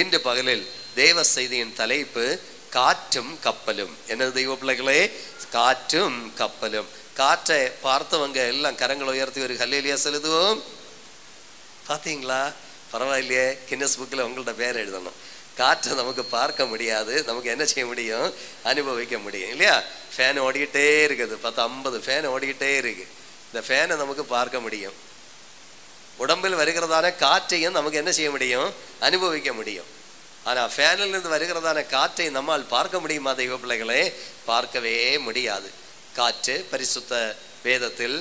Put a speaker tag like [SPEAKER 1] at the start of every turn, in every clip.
[SPEAKER 1] இன்று பகலில் தேவ செய்தியின் தலைப்பு காற்றும் கப்பலும். எனது தெய்வ பிள்ளைகளே, காற்றும் கப்பலும். காற்றை பார்த்தவங்க எல்லாம் கரங்களை உயர்த்தி ஒரு ஹல்லேலூயா சொல்லுவோம். பார்த்தீங்களா? பரவாயில்லையே, கின்னஸ் புக்கில் உங்கள்ட்ட பேர் எழுதணும். காற்றை நமக்கு பார்க்க முடியாது, நமக்கு என்ன செய்ய முடியும்? அனுபவிக்க முடியும் இல்லையா? ஃபேன் ஓடிக்கிட்டே இருக்குது, 10-50 ஃபேன் ஓடிக்கிட்டே இருக்கு. இந்த ஃபேனை நமக்கு பார்க்க முடியும். உடம்பில் வருகிறதான காற்றையும் நமக்கு என்ன செய்ய முடியும்? அனுபவிக்க முடியும். ஆனால் ஃபேனிலிருந்து வருகிறதான காற்றை நம்மால் பார்க்க முடியுமா தெய்வ பிள்ளைகளே? பார்க்கவே முடியாது. காற்று பரிசுத்த வேதத்தில்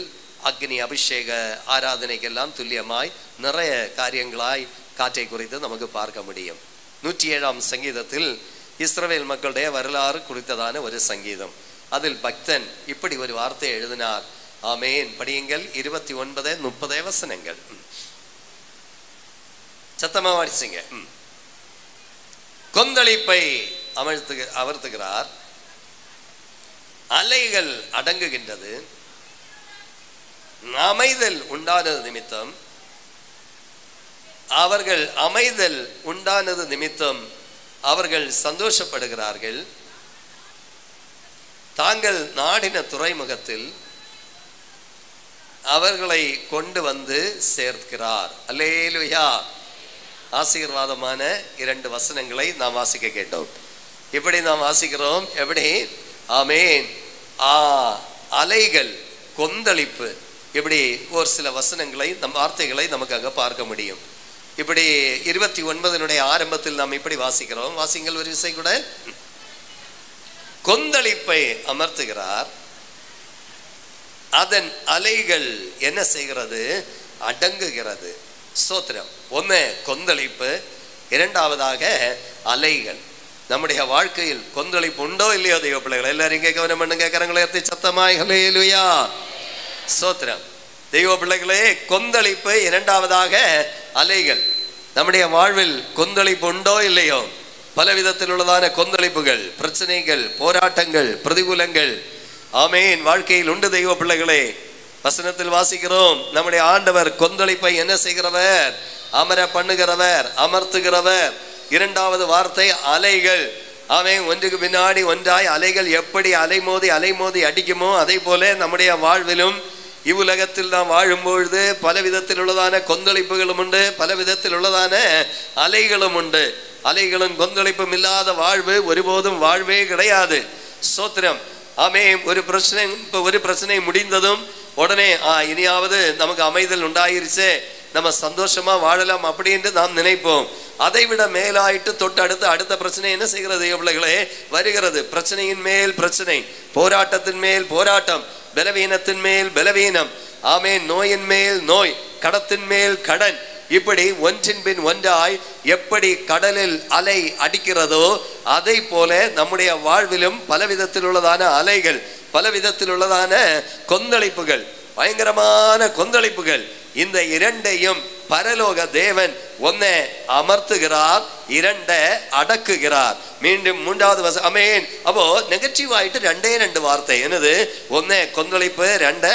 [SPEAKER 1] அக்னி அபிஷேக ஆராதனைக்கெல்லாம் துல்லியமாய் நிறைய காரியங்களாய் காற்றை குறித்து நமக்கு பார்க்க முடியும். 107ஆம் சங்கீதத்தில் இஸ்ரவேல் மக்களுடைய வரலாறு குறித்ததான ஒரு சங்கீதம். அதில் பக்தன் இப்படி ஒரு வார்த்தை எழுதினார். ஆமேன். படியுங்கள். 29-30 வசனங்கள். சத்தமா வாசிங்க. கொந்தளிப்பை அமர்த்துகிறார், அலைகள் அடங்குகின்றது, அமைதல் உண்டானது நிமித்தம் அவர்கள் சந்தோஷப்படுகிறார்கள். தாங்கள் நாடின துறைமுகத்தில் அவர்களை கொண்டு வந்து சேர்க்கிறார். அல்லேலூயா. ஆசீர்வாதமான 2 வசனங்களை நாம் வாசிக்க கேட்டோம். இப்படி நாம் வாசிக்கிறோம். எப்படி? ஆமேன். அலைகள், கொந்தளிப்பு, இப்படி ஒரு சில வசனங்களை வார்த்தைகளை நமக்கு அங்க பார்க்க முடியும். இப்படி 29 ஆரம்பத்தில் நாம் இப்படி வாசிக்கிறோம். வாசிங்கள் ஒரு விசை கூட. கொந்தளிப்பை அமர்த்துகிறார், அதன் அலைகள் என்ன செய்கிறது? அடங்குகிறது. ஸ்தோத்திரம். ஒன்று கொந்தளிப்பு, இரண்டாவதாக அலைகள். நம்முடைய வாழ்க்கையில் கொந்தளிப்பு உண்டோ இல்லையோ தெய்வ பிள்ளைகள்? எல்லாரும் இங்கே கவனம் பண்ணுங்க. கரங்களை உயர்த்தி சத்தமாய் ஹல்லேலூயா. ஸ்தோத்திரம். தெய்வ பிள்ளைகளே, கொந்தளிப்பு, இரண்டாவதாக அலைகள். நம்முடைய வாழ்வில் கொந்தளிப்பு உண்டோ இல்லையோ? பல விதத்தில் உள்ளதான கொந்தளிப்புகள், பிரச்சனைகள், போராட்டங்கள், பிரதிகூலங்கள் ஆமேன் வாழ்க்கையில் உண்டு தெய்வ பிள்ளைகளே. வசனத்தில் வாசிக்கிறோம், நம்முடைய ஆண்டவர் கொந்தளிப்பை என்ன செய்கிறவர்? அமர பண்ணுகிறவர், அமர்த்துகிறவர். இரண்டாவது வார்த்தை அலைகள். ஆமேன். ஒன்றுக்கு பின்னாடி ஒன்றாய் அலைகள் எப்படி அலைமோதி அடிக்குமோ அதே போல நம்முடைய வாழ்விலும் இவ்வுலகத்தில் நாம் வாழும்பொழுது பல விதத்தில் உள்ளதான கொந்தளிப்புகளும் உண்டு, பல விதத்தில் உள்ளதான அலைகளும் உண்டு. அலைகளும் கொந்தளிப்பும் இல்லாத வாழ்வு ஒருபோதும் வாழ்வே கிடையாது. ஸ்தோத்திரம். ஆமென். ஒரு பிரச்சனை முடிந்ததும் உடனே இனியாவது நமக்கு அமைதல் உண்டாயிருச்சே, நம்ம சந்தோஷமா வாழலாம் அப்படி என்று நாம் நினைப்போம். அதை விட மேலாயிட்டு தொட்டு அடுத்த பிரச்சனை என்ன செய்கிறது பிள்ளைகளே? வருகிறது. பிரச்சனையின் மேல் பிரச்சனை, போராட்டத்தின் மேல் போராட்டம், பலவீனத்தின் மேல் பலவீனம். ஆமேன். நோயின் மேல் நோய், கடத்தின் மேல் கடன். இப்படி ஒன்றின் பின் ஒன்றாய் எப்படி கடலில் அலை அடிக்கிறதோ அதை போல நம்முடைய வாழ்விலும் பலவிதத்தில் உள்ளதான அலைகள், பலவிதத்தில் உள்ளதான கொந்தளிப்புகள், பயங்கரமான கொந்தளிப்புகள். இந்த இரண்டையும் பரலோக தேவன் ஒன்னை அமர்த்துகிறார், இரண்டை அடக்குகிறார். மீண்டும் மூன்றாவது அமேன். அப்போ நெகட்டிவ் ஆயிட்டு 2 வார்த்தை. என்னது? ஒன்னே கொந்தளிப்பு, 2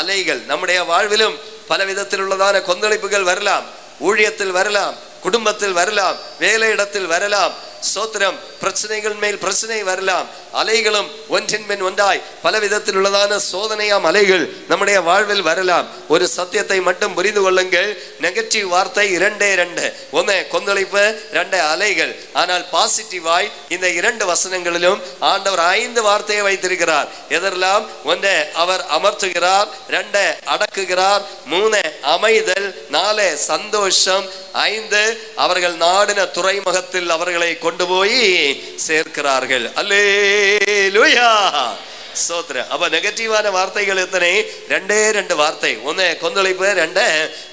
[SPEAKER 1] அலைகள். நம்முடைய வாழ்விலும் பல விதத்தில் உள்ளதான கொந்தளிப்புகள் வரலாம். ஊழியத்தில் வரலாம், குடும்பத்தில் வரலாம், வேலை இடத்தில் வரலாம். ஸ்தோத்திரம். பிரச்சனைகள் மேல் பிரச்சனை வரலாம். அலைகளும் ஒன்றின் பின் ஒன்றாய் பல விதத்தில் உள்ளதான சோதனையாம் அலைகள் நம்முடைய வாழ்வில் வரலாம். ஒரு சத்தியத்தை மட்டும் புரிந்து கொள்ளுங்கள். நெகட்டிவ் வார்த்தை 2. ஒன்று கொந்தளிப்பு, 2 அலைகள். ஆனால் பாசிட்டிவாய் இந்த 2 வசனங்களிலும் ஆண்டவர் 5 வார்த்தையை வைத்திருக்கிறார். எதெல்லாம்? 1 அவர் அமர்த்துகிறார், 2 அடக்குகிறார், 3 அமைதல், 4 சந்தோஷம், 5 அவர்கள் நாடின துறைமுகத்தில் அவர்களை கொண்டு போய் சேர்க்கிறார்கள். அல்லேலூயா. ஸ்தோத்திரம். அப்ப நெகட்டிவான வார்த்தைகள் எத்தனை? 2 வார்த்தை. 1 கொந்தளிப்பு, 2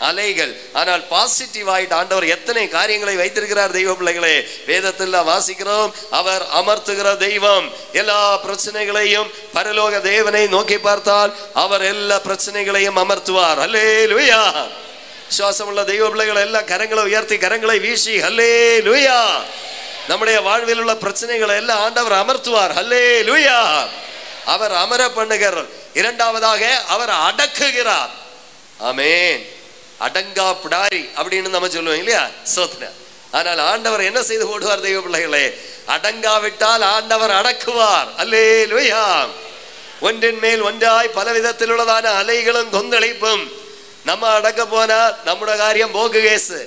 [SPEAKER 1] அலைகள். ஆனால் பாசிட்டிவ் ஆயிட்டு ஆண்டவர் எத்தனை காரியங்களை வைத்திருக்கிறார் தெய்வ பிள்ளைகளே. வேதத்தில் வாசிக்கிறோம், அவர் அமர்த்துகிற தெய்வம். எல்லா பிரச்சனைகளையும் பரலோக தேவனை நோக்கி பார்த்தால் அவர் எல்லா பிரச்சனைகளையும் அமர்த்துவார். அல்லேலூயா. விசுவாசம் உள்ள தெய்வ பிள்ளைகள் எல்லாம் கரங்களை உயர்த்தி கரங்களை வீசி ஹல்லேலூயா. நம்முடைய வாழ்வில் உள்ள பிரச்சனைகளை எல்லாம் ஆண்டவர் அமர்த்துவார். ஹல்லேலூயா. அவர் அமர பண்ணுகிறார். இரண்டாவதாக அவர் அடக்குகிறார். ஆமென். அடங்கா பிடாரி அப்படின்னு நம்ம சொல்லுவோம் இல்லையா? சோத்ர ஆனால் ஆண்டவர் என்ன செய்து போடுவார் தெய்வ பிள்ளைகளே? அடங்காவிட்டால் ஆண்டவர் அடக்குவார். அல்லேலூயா. ஒன்றின் மேல் ஒன்றாய் பல விதத்தில் உள்ளதான அலைகளும் கொந்தளிப்பும். நம்ம அடக்க போனா நம்முடைய காரியம் போக்கு கேசு.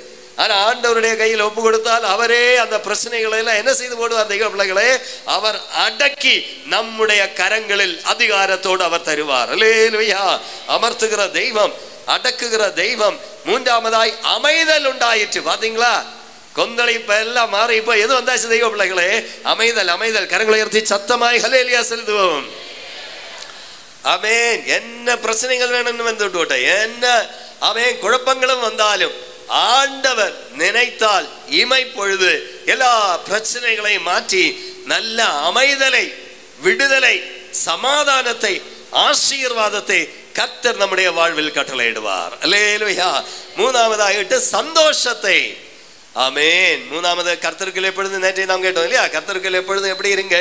[SPEAKER 1] ஆனா ஆண்டவருடைய கையில் ஒப்பு கொடுத்தால் அவரே அந்த பிரச்சனைகளை எல்லாம் என்ன செய்து போடுவார் தெய்வ பிள்ளைகளே? அவர் அடக்கி நம்முடைய கரங்களில் அதிகாரத்தோடு அவர் தருவார். அல்லேலூயா. அமர்த்துகிற தெய்வம், அடக்குகிற தெய்வம். மூன்றாவதாய் அமைதல் உண்டாயிற்று. பாத்தீங்களா? கொந்தளிப்பு எல்லாம் மாறி இப்ப எது வந்தாச்சு தெய்வ பிள்ளைகளே? அமைதல். அமைதல். கரங்களை உயர்த்தி சத்தமாய் ஹல்லேலூயா செலுத்துவோம். ஆமென். என்ன பிரச்சனைகள் வேணும்னு வந்துட்டு, என்ன ஆமென் குழப்பங்களும் வந்தாலும் ஆண்டவர் நினைத்தால் இமைப்பொழுது எல்லா பிரச்சனைகளையும் மாற்றி நல்ல அமைதலை, விடுதலை, சமாதானத்தை, ஆசீர்வாதத்தை கர்த்தர் நம்முடைய வாழ்வில் கட்டளையிடுவார். அல்லேலூயா. மூணாவதாகிட்டு சந்தோஷத்தை. ஆமென். மூணாவது கர்த்தருக்குள் எப்பொழுது, நேற்றை நாம் கேட்டோம் இல்லையா? கர்த்தருக்குள் எப்பொழுதும் எப்படி இருங்க?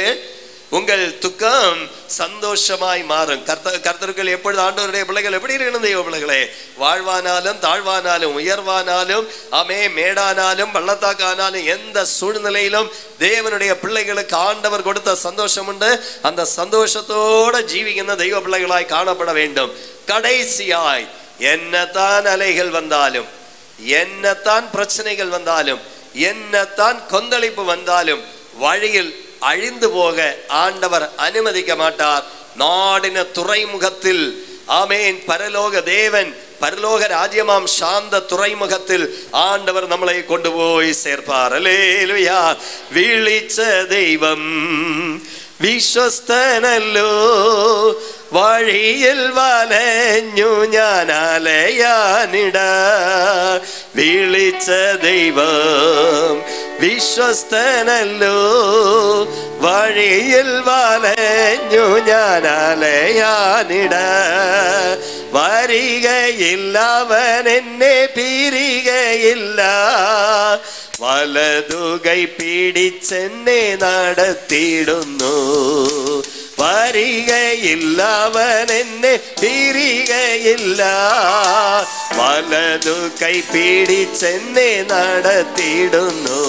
[SPEAKER 1] உங்கள் துக்கம் சந்தோஷமாய் மாறும். கர்த்தருக்குள் எப்பொழுது ஆண்டவருடைய பிள்ளைகள் எப்படி இருக்கணும் தெய்வ பிள்ளைகளே? வாழ்வானாலும் தாழ்வானாலும் உயர்வானாலும் மேடானாலும் பள்ளத்தாக்கானாலும் எந்த சூழ்நிலையிலும் தேவனுடைய பிள்ளைகளுக்கு ஆண்டவர் கொடுத்த சந்தோஷம் உண்டு. அந்த சந்தோஷத்தோட ஜீவிக்கின்ற தெய்வ பிள்ளைகளாய் காணப்பட வேண்டும். கடைசியாய் என்னத்தான் அலைகள் வந்தாலும், என்னத்தான் பிரச்சனைகள் வந்தாலும், என்னத்தான் கொந்தளிப்பு வந்தாலும் வழியில் அழிந்து போக ஆண்டவர் அனுமதிக்க மாட்டார். நாடின துறைமுகத்தில் ஆமென் பரலோக தேவன், பரலோக ராஜ்யமாம் சாந்த துறைமுகத்தில் ஆண்டவர் நம்மளை கொண்டு போய் சேர்ப்பார். அல்லேலூயா. விழிச்ச தெய்வம் വിശ്വസ്തനല്ലോ വഴിയിൽ വലഞ്ഞു ഞാൻ അലയാനിട വിളിച്ച ദൈവം വിശ്വസ്തനല്ലോ വഴിയിൽ വലഞ്ഞു ഞാൻ അലയാനിട വരികയില്ല അവൻ എന്നെ പിരികയില്ല വലതുകൈ പിടിച്ചെന്നെ നടത്തിയിടുന്നു വരികയില്ല അവൻ എന്നെ പിരികയില്ല വലതു കൈ പിടിച്ചെന്നെ നടത്തിയിടുന്നു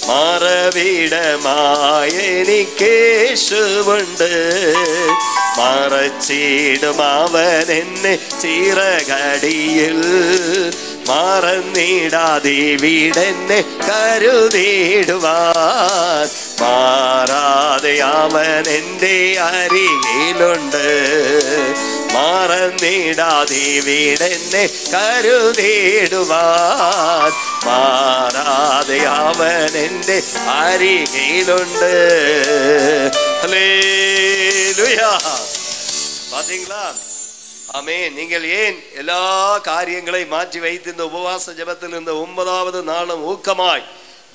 [SPEAKER 1] മറവിടമായെനിക്കേശുവുണ്ട് മറച്ചിടും അവൻ എന്നെ ചിറകടിയിൽ മറന്നിടാതിവിടെന്നെ കരുതിടുവാൻ മാറാതെ അവൻ എൻ്റെ അരികിലുണ്ട് മറന്നിടാതിവിടെന്നെ കരുതിടുവാൻ മാറാതെ അവൻ എൻ്റെ അരികിലുണ്ട്. ഹല്ലേലൂயா. பாத்தீங்களா? ஆமே. நீங்கள் ஏன் எல்லா காரியங்களை மாற்றி வைத்து இந்த உபவாச ஜெபத்தில் இந்த 9வது நாளும் ஊக்கமாய்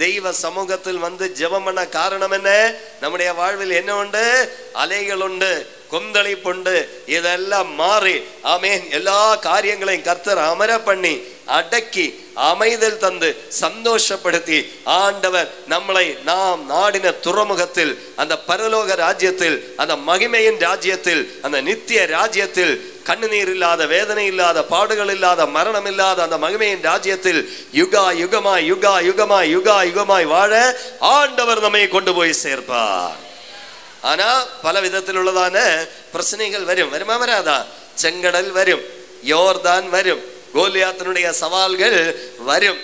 [SPEAKER 1] தெய்வ சமூகத்தில் வந்து ஜெபம் பண்ண காரணம் என்ன? நம்முடைய வாழ்வில் என்ன உண்டு? அலைகள் உண்டு, கொந்தளிப்புண்டு. இதெல்லாம் மாறி ஆமேன் எல்லா காரியங்களையும் கர்த்தர் அமர பண்ணி அடக்கி அமைதல் தந்து சந்தோஷப்படுத்தி ஆண்டவர் நம்மளை நாம் நாடின துறைமுகத்தில் அந்த பரலோக ராஜ்யத்தில் அந்த மகிமையின் ராஜ்யத்தில் அந்த நித்திய ராஜ்யத்தில் கண்ணீர் இல்லாத வேதனை இல்லாத பாடுகள் இல்லாத மரணம் இல்லாத அந்த மகிமையின் ராஜ்யத்தில் யுகா யுகமாய் யுகா யுகமாய் யுகா யுகமாய் வாழ ஆண்டவர் நம்மை கொண்டு போய் சேர்ப்பார். ஆனா பல விதத்தில் உள்ளதான பிரச்சனைகள் வரும். வருமா வராதா? செங்கடல் வரும், யோர்தான் வரும், கோலியாத்தினுடைய சவால்கள் வரும்.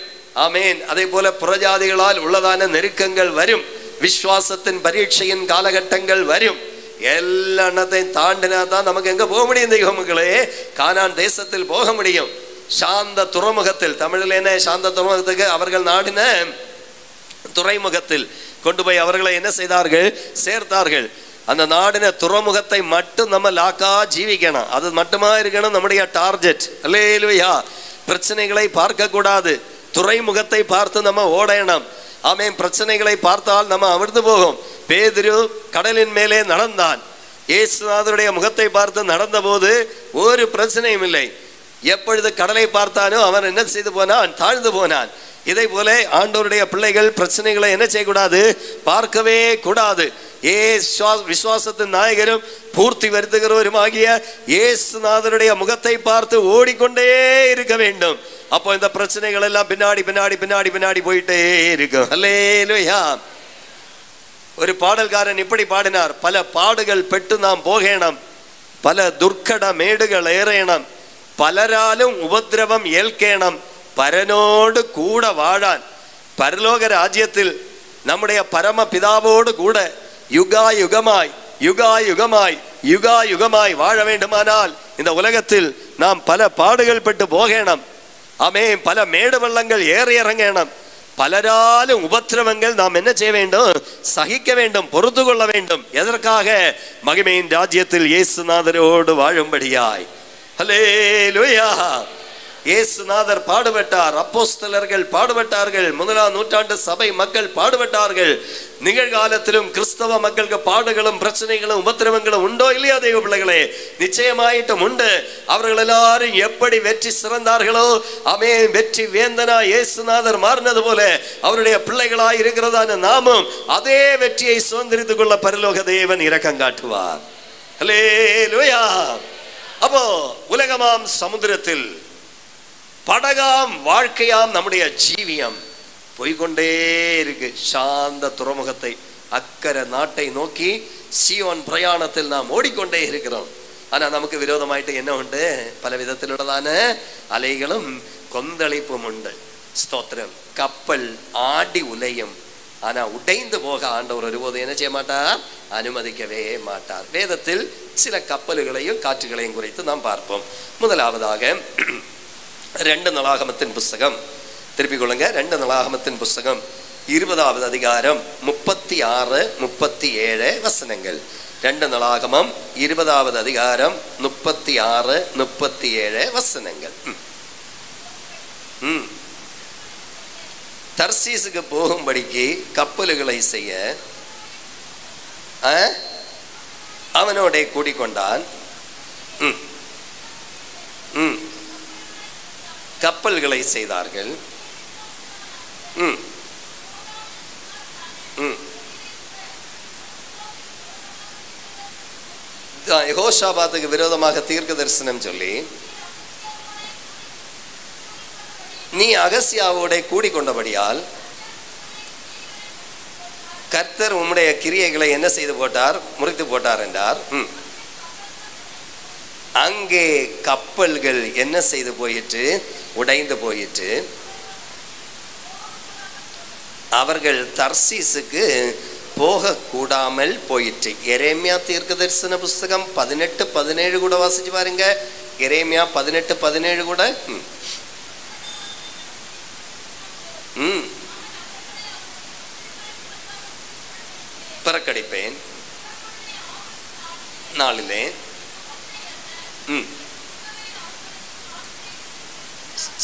[SPEAKER 1] ஆமேன். அதே போல புறஜாதிகளால் உள்ளதான நெருக்கங்கள் வரும், விசுவாசத்தின் பரீட்சையின் காலகட்டங்கள் வரும். எல்லாத்தையும் தாண்டினா தான் நமக்கு எங்க போக முடியும் தெய்வங்களே? கானான் தேசத்தில் போக முடியும். சாந்த துறைமுகத்தில், தமிழில் என்ன சாந்த துறைமுகத்துக்கு அவர்கள் நாடின துறைமுகத்தில் கொண்டு போய் அவர்களை என்ன செய்தார்கள்? சேர்த்தார்கள். அந்த நாடின துறைமுகத்தை மட்டும் நம்ம லாக்கா ஜீவிக்கணும். அது மட்டுமா இருக்கணும் நம்முடைய டார்கெட். அல்லேலூயா. பிரச்சனைகளை பார்க்க கூடாது, துறைமுகத்தை பார்த்து நம்ம ஓடணும். ஆமென். பிரச்சனைகளை பார்த்தால் நம்ம அமிர்ந்து போகும். பேதுரு கடலின் மேலே நடந்தான். இயேசுநாதருடைய முகத்தை பார்த்து நடந்த போது ஒரு பிரச்சனையும் இல்லை. எப்பொழுது கடலை பார்த்தானோ அவன் என்ன செய்து போனான்? தாழ்ந்து போனான். இதை போல ஆண்டவருடைய பிள்ளைகள் பிரச்சனைகளை என்ன செய்யக்கூடாது? பார்க்கவே கூடாது. விசுவாசத்தின் நாயகரும் பூர்த்தி வருத்துகிறவருமாகிய இயேசுநாதருடைய முகத்தை பார்த்து ஓடிக்கொண்டே இருக்க வேண்டும். அப்போ இந்த பிரச்சனைகள் எல்லாம் பின்னாடி பின்னாடி பின்னாடி பின்னாடி போயிட்டே இருக்கும். அல்லேலூயா. ஒரு பாடல்காரன் இப்படி பாடினார்: பல பாடுகள் பெற்று நாம் போகேனம், பல துர்க்கட மேடுகள் ஏறேனம், பலராலும் உபத்திரவம் ஏற்கேனம், பரனோடு கூட வாழான். பரலோக ராஜ்யத்தில் நம்முடைய பரம பிதாவோடு கூட யுகா யுகமாய் யுகா யுகமாய் யுகா யுகமாய் வாழ வேண்டுமானால் இந்த உலகத்தில் நாம் பல பாடுகள் பெற்று போகேனம். ஆமென். பல மேடு வெள்ளங்கள் ஏற இறங்கேனம், பலராலும் உபத்திரவங்கள் நாம் என்ன செய்ய வேண்டும்? சகிக்க வேண்டும், பொறுத்து கொள்ள வேண்டும். எதற்காக? மகிமையின் ராஜ்யத்தில் இயேசுநாதரோடு வாழும்படியாய். ஹல்லேலூயா. இயேசுநாதர் பாடுபட்டார், அப்போஸ்தலர்கள் பாடுபட்டார்கள், முதலாம் நூற்றாண்டு சபை மக்கள் பாடுபட்டார்கள். நிகழ்காலத்திலும் கிறிஸ்தவ மக்களுக்கு பாடுகளும் பிரச்சனைகளும் உபத்திரவங்களும் உண்டோ இல்லையா தெய்வ பிள்ளைகளே? நிச்சயமாயிட்டும் உண்டு. அவர்கள் எல்லாரும் எப்படி வெற்றி சிறந்தார்களோ, ஆமென், வெற்றி வேந்தனா இயேசுநாதர் மாறினது போல அவருடைய பிள்ளைகளாய் இருக்கிறதான நாமும் அதே வெற்றியை சுதந்திரித்துக் கொள்ள பரலோக தேவன் இரக்கம் காட்டுவார். ஹல்லேலூயா. அப்போ உலகமாம் சமுத்திரத்தில் படகாம் வாழ்க்கையாம் நம்முடைய ஜீவியம் போய்கொண்டே இருக்கு. சாந்த துறைமுகத்தை அக்கறை நாட்டை நோக்கி சீயோன் பிரயாணத்தில் நாம் ஓடிக்கொண்டே இருக்கிறோம். ஆனா நமக்கு விரோதமாயிட்டு என்ன உண்டு? பல விதத்திலுள்ளதான அலைகளும் கொந்தளிப்பும் உண்டு. ஸ்தோத்திரம். கப்பல் ஆடி உலையும், ஆனா உடைந்து போக ஆண்டவர் ஒருபோது என்ன செய்ய மாட்டார்? அனுமதிக்கவே மாட்டார். வேதத்தில் சில கப்பல்களையும் காற்றுகளையும் குறித்து நாம் பார்ப்போம். முதலாவதாக 2 நாளாகமத்தின் புஸ்தகம், திருப்பிக் கொள்ளுங்க, 2 நாளாகமத்தின் புஸ்தகம் 20வது அதிகாரம் 36, 37 வசனங்கள். 2 நாளாகமம் 20வது அதிகாரம் 36, 37 வசனங்கள். தர்சீசுக்கு போகும்படிக்கு கப்பல்களை செய்ய அவனோட கூடிக்கொண்டான். கப்பல்களை செய்தார்கள். யெகோஷாபாத்துக்கு விரோதமாக தீர்க்க தரிசனம் சொல்லி, நீ அகசியாவோட கூடிக்கொண்டபடியால் கர்த்தர் உம்முடைய கிரியைகளை என்ன செய்து போட்டார்? முறித்து போட்டார் என்றார். அங்கே கப்பல்கள் என்ன செய்து போயிற்று? உடைந்து போயிற்று. அவர்கள் தர்சீசுக்கு போக கூடாமல் போயிற்று. எரேமியா தீர்க்க தரிசன புஸ்தகம் 18, 17 கூட வாசிச்சு பாருங்க. எரேமியா 18, 17 கூட. பறக்கடிப்பேன் நாளிலே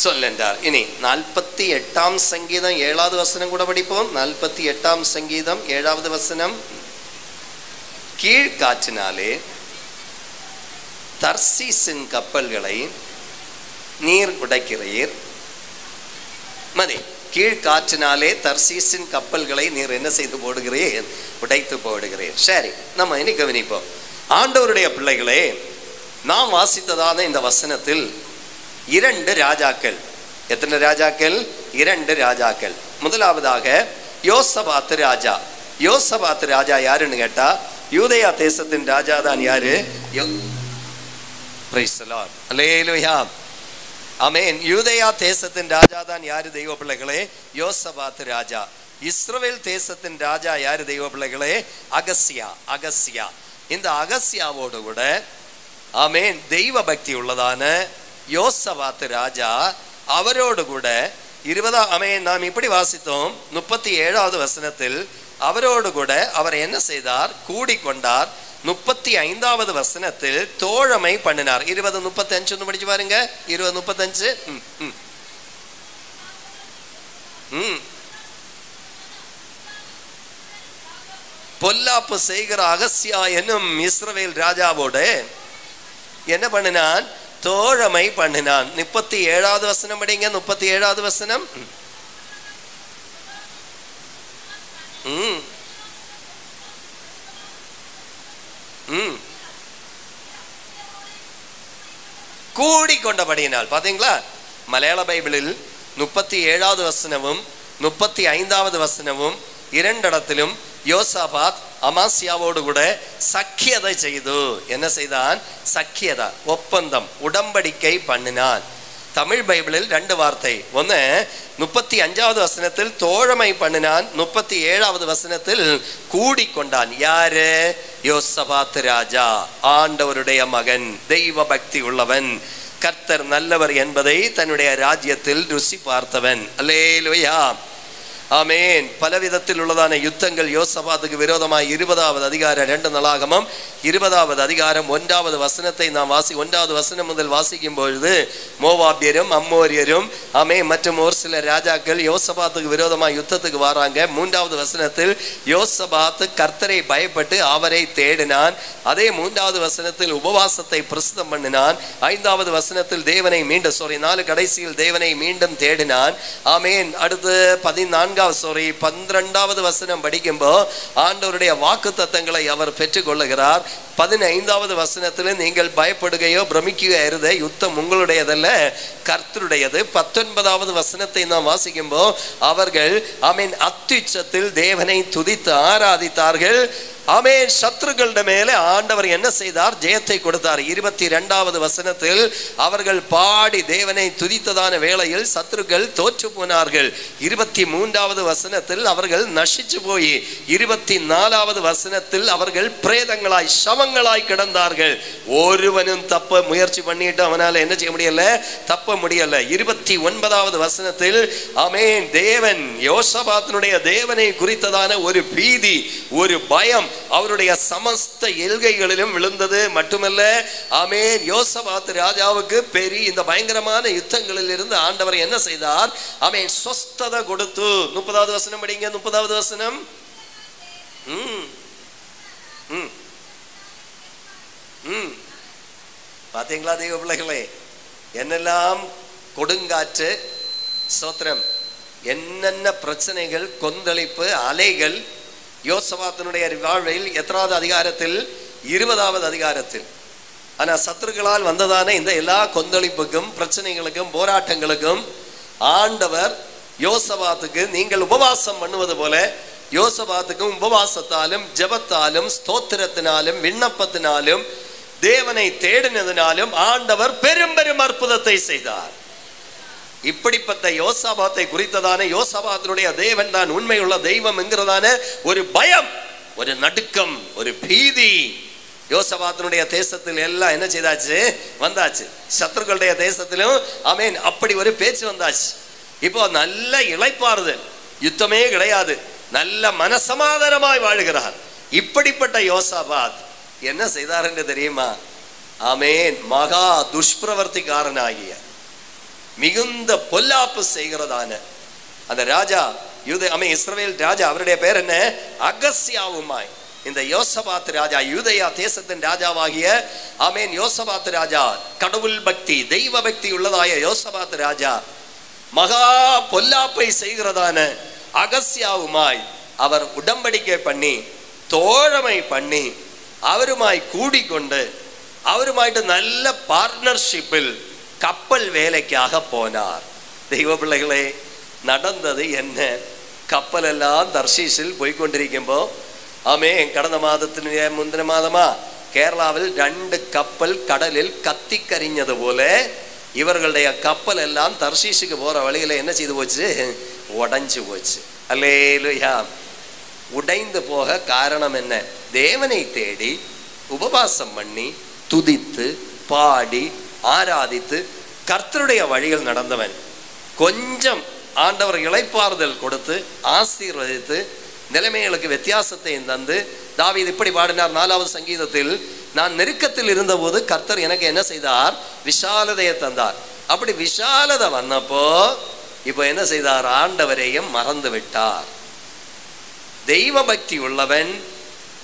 [SPEAKER 1] சொல்லென்றார். இனி 48ஆம் சங்கீதம் 7வது வசனம் கூட படிப்போம். 48ஆம் சங்கீதம் 7வது வசனம். கீழ்காற்றினாலே தர்சீசின் கப்பல்களை நீர் உடைக்கிறீர். மதி, கீழ்காற்றினாலே தர்சீசின் கப்பல்களை நீர் என்ன செய்து போடுகிறீர்? உடைத்து போடுகிறீர். சரி, நம்ம இனி கவனிப்போம். ஆண்டவருடைய பிள்ளைகளே, நாம் வாசித்ததான இந்த வசனத்தில் 2 ராஜாக்கள். எத்தனை ராஜாக்கள்? 2 ராஜாக்கள். முதலாவதாக யோசபாத் ராஜா. யோசபாத் ராஜா யாருன்னு கேட்டா, யூதேயா தேசத்தின் ராஜா தான். யாரு? Praise the Lord. அல்லேலூயா. ஆமென். யூதேயா தேசத்தின் ராஜா தான் யாரு தெய்வ பிள்ளைகளே? யோசபாத் ராஜா. இஸ்ரவேல் தேசத்தின் ராஜா யாரு தெய்வ பிள்ளைகளே? அகசியா. அகசியா. இந்த அகசியாவோடு கூட ஆமென் தெய்வ பக்தி உள்ளதான யோசபாத் ராஜா, அவரோடு கூட 20 ஆமென் நாம் இப்படி வாசித்தோம். 37வது வசனத்தில் அவரோடு கூட அவர் என்ன செய்தார்? கூடிக்கொண்டார். 35வது வசனத்தில் தோழமை பண்ணினார். 20:35 ஒன்று படிச்சு பாருங்க. 20:35. பொல்லாப்பு செய்கிற அகசியா என்னும் இஸ்ரவேல் ராஜாவோடு என்ன பண்ணினான்? தோழமை பண்ணினான். 37வது வசனம் படிங்க. 37வது வசனம். கூடிக்கொண்டபடியினால். பாத்தீங்களா, மலையாள பைபிளில் 37வது வசனமும் 35வது வசனமும் இரண்டிடத்திலும் யோசாபாத் அமாசியாவோடு கூட சக்கியதை செய்து. என்ன செய்தான்? சக்கியதா, ஒப்பந்தம், உடம்படிக்கை பண்ணினான். தமிழ் பைபிளில் 2 வார்த்தை. ஒன்று 35வது வசனத்தில் தோழமை பண்ணினான், 37வது வசனத்தில் கூடிக்கொண்டான். யாரு? யோசபாத் ராஜா, ஆண்டவருடைய மகன், தெய்வ பக்தி உள்ளவன், கர்த்தர் நல்லவர் என்பதை தன்னுடைய ராஜ்யத்தில் ருசி பார்த்தவன். அல்லேலூயா, ஆமேன். பலவிதத்தில் உள்ளதான யுத்தங்கள் யோசபாத்துக்கு விரோதமாய் 20வது அதிகாரம் 2 நாளாகமம் 20வது அதிகாரம் 1வது வசனத்தை நாம் 1வது வசனம் முதல் வாசிக்கும் பொழுது மோவாபியரும் அம்மோரியரும் மற்றும் ஒரு சில ராஜாக்கள் யோசபாத்துக்கு விரோதமாய் யுத்தத்துக்கு வராங்க. 3வது வசனத்தில் யோசபாத்து கர்த்தரை பயப்பட்டு அவரை தேடினான். அதே 3வது வசனத்தில் உபவாசத்தை பிரசித்தம் பண்ணினான். 5வது வசனத்தில் தேவனை மீண்டும் 4 கடைசியில் தேவனை மீண்டும் தேடினான். ஆமேன். அடுத்து 12வது வசனம் படிக்கும்போ ஆண்டவருடைய வாக்கு தத்தங்களை அவர் பெற்றுக் கொள்ளுகிறார். 15வது வசனத்தில் நீங்கள் பயப்படுகையோ பிரமிக்கையோ இருதே, யுத்தம் உங்களுடையதல்ல கர்த்தருடையது. 19வது வசனத்தை நாம் வாசிக்கும்போ அவர்கள் அத்யுச்சத்தில் தேவனை துதித்து ஆராதித்தார்கள். ஆமென். சத்துருக்களிட மேலே ஆண்டவர் என்ன செய்தார்? ஜெயத்தை கொடுத்தார். 22வது வசனத்தில் அவர்கள் பாடி தேவனை துதித்ததான வேளையில் சத்துருக்கள் தோற்று போனார்கள். 23வது வசனத்தில் அவர்கள் நசிச்சு போய் 24வது வசனத்தில் அவர்கள் பிரேதங்களாய் சவங்களாய் கிடந்தார்கள். ஒருவனும் தப்ப முயற்சி பண்ணிட்டு அவனால என்ன செய்ய முடியல? தப்ப முடியல. 29வது வசனத்தில் ஆமென், தேவன் யோசபாத்தினுடைய தேவனை குறித்ததான ஒரு பீதி, ஒரு பயம் அவருடைய சமஸ்த எல்கைகளிலும் விழுந்தது. மட்டுமல்ல, ஆமென், யோசபாத் ராஜாவுக்கு பெரிய இந்த பயங்கரமான யுத்தங்களில் இருந்து ஆண்டவர் என்ன செய்தார்? ஆமென், சொஸ்ததை கொடுத்து. 30வது வசனம் படிங்க. 30வது வசனம். பாத்தீங்களா தெய்வ பிள்ளைகளே, என்னெல்லாம் கொடுங்காற்று, சோத்திரம், என்னென்ன பிரச்சனைகள், கொந்தளிப்பு, அலைகள் யோசபாத்தினுடைய வாழ்வில். எத்தனாவது அதிகாரத்தில்? 20வது அதிகாரத்தில். ஆனா சத்துருக்களால் வந்ததான இந்த எல்லா கொந்தளிப்புக்கும், பிரச்சனைகளுக்கும், போராட்டங்களுக்கும் ஆண்டவர் யோசபாத்துக்கு நீங்கள் உபவாசம் பண்ணுவது போல யோசபாத்துக்கும் உபவாசத்தாலும் ஜெபத்தாலும் ஸ்தோத்திரத்தினாலும் விண்ணப்பத்தினாலும் தேவனை தேடினதினாலும் ஆண்டவர் பெரும் பெரும் அற்புதத்தை செய்தார். இப்படிப்பட்ட யோசபாத்தை குறித்ததான யோசபாத்தினுடைய தேவன் தான் உண்மையுள்ள தெய்வம் என்கிறதான ஒரு பயம், ஒரு நடுக்கம், ஒரு பீதி யோசபாத்தினுடைய தேசத்தில் எல்லாம் என்ன செய்தாச்சு? வந்தாச்சு. சத்துருக்களுடைய தேசத்திலும் ஆமென் அப்படி ஒரு பேச்சு வந்தாச்சு. இப்போ நல்ல இளைப்பாறுதல், யுத்தமே கிடையாது, நல்ல மனசமாதானமாய் வாழுகிறார். இப்படிப்பட்ட யோசபாத் என்ன செய்தார் என்று தெரியுமா? ஆமென், மகா துஷ்பிரவர்த்திக்காரனாகிய மிகுந்த பொல்லாப்பு செய்கிறதான அந்த ராஜா இஸ்ரவேல் ராஜா, அவருடைய பேர் என்ன? அகஸ்யாவுமாய் இந்த யோசபாத் ராஜா, யூதேயா தேசத்தின் ராஜாவாகிய ஆமென் யோசபாத் ராஜா, கடவுள் பக்தி, தெய்வ பக்தி உள்ளதாய யோசபாத் ராஜா மகா பொல்லாப்பை செய்கிறதான அகஸ்யாவுமாய் அவர் உடம்படிக்கை பண்ணி, தோழமை பண்ணி, அவருமாய் கூடிக்கொண்டு, அவருமாயிட்டு நல்ல பார்ட்னர்ஷிப்பில் கப்பல் வேலைக்காக போனார். தெய்வ பிள்ளைகளே, நடந்தது என்ன? கப்பல் எல்லாம் தர்ஷீஷில் போய்கொண்டிருக்கும்போ கடந்த மாதத்தினுடைய முந்தின மாதமா கேரளாவில் 2 கப்பல் கடலில் கத்தி கரிஞ்சது போல இவர்களுடைய கப்பல் எல்லாம் தர்ஷீஷுக்கு போற வழியில என்ன செய்து போச்சு? உடைஞ்சு போச்சு. அல்லேலூயா. உடைந்து போக காரணம் என்ன? தேவனை தேடி உபவாசம் பண்ணி துதித்து பாடி ஆராதித்து கர்த்தருடைய வழியில் நடந்தவன். கொஞ்சம் ஆண்டவர் இளைப்பாறுதல் கொடுத்து ஆசீர்வதித்து நிலைமைகளுக்கு வித்தியாசத்தை தந்து, தாவீது இப்படி பாடினார் 4வது சங்கீதத்தில், நான் நெருக்கத்தில் இருந்தபோது கர்த்தர் எனக்கு என்ன செய்தார்? விஷாலதையை தந்தார். அப்படி விஷாலதை வந்தப்போ இப்போ என்ன செய்தார்? ஆண்டவரையும் மறந்து விட்டார். தெய்வ பக்தி உள்ளவன்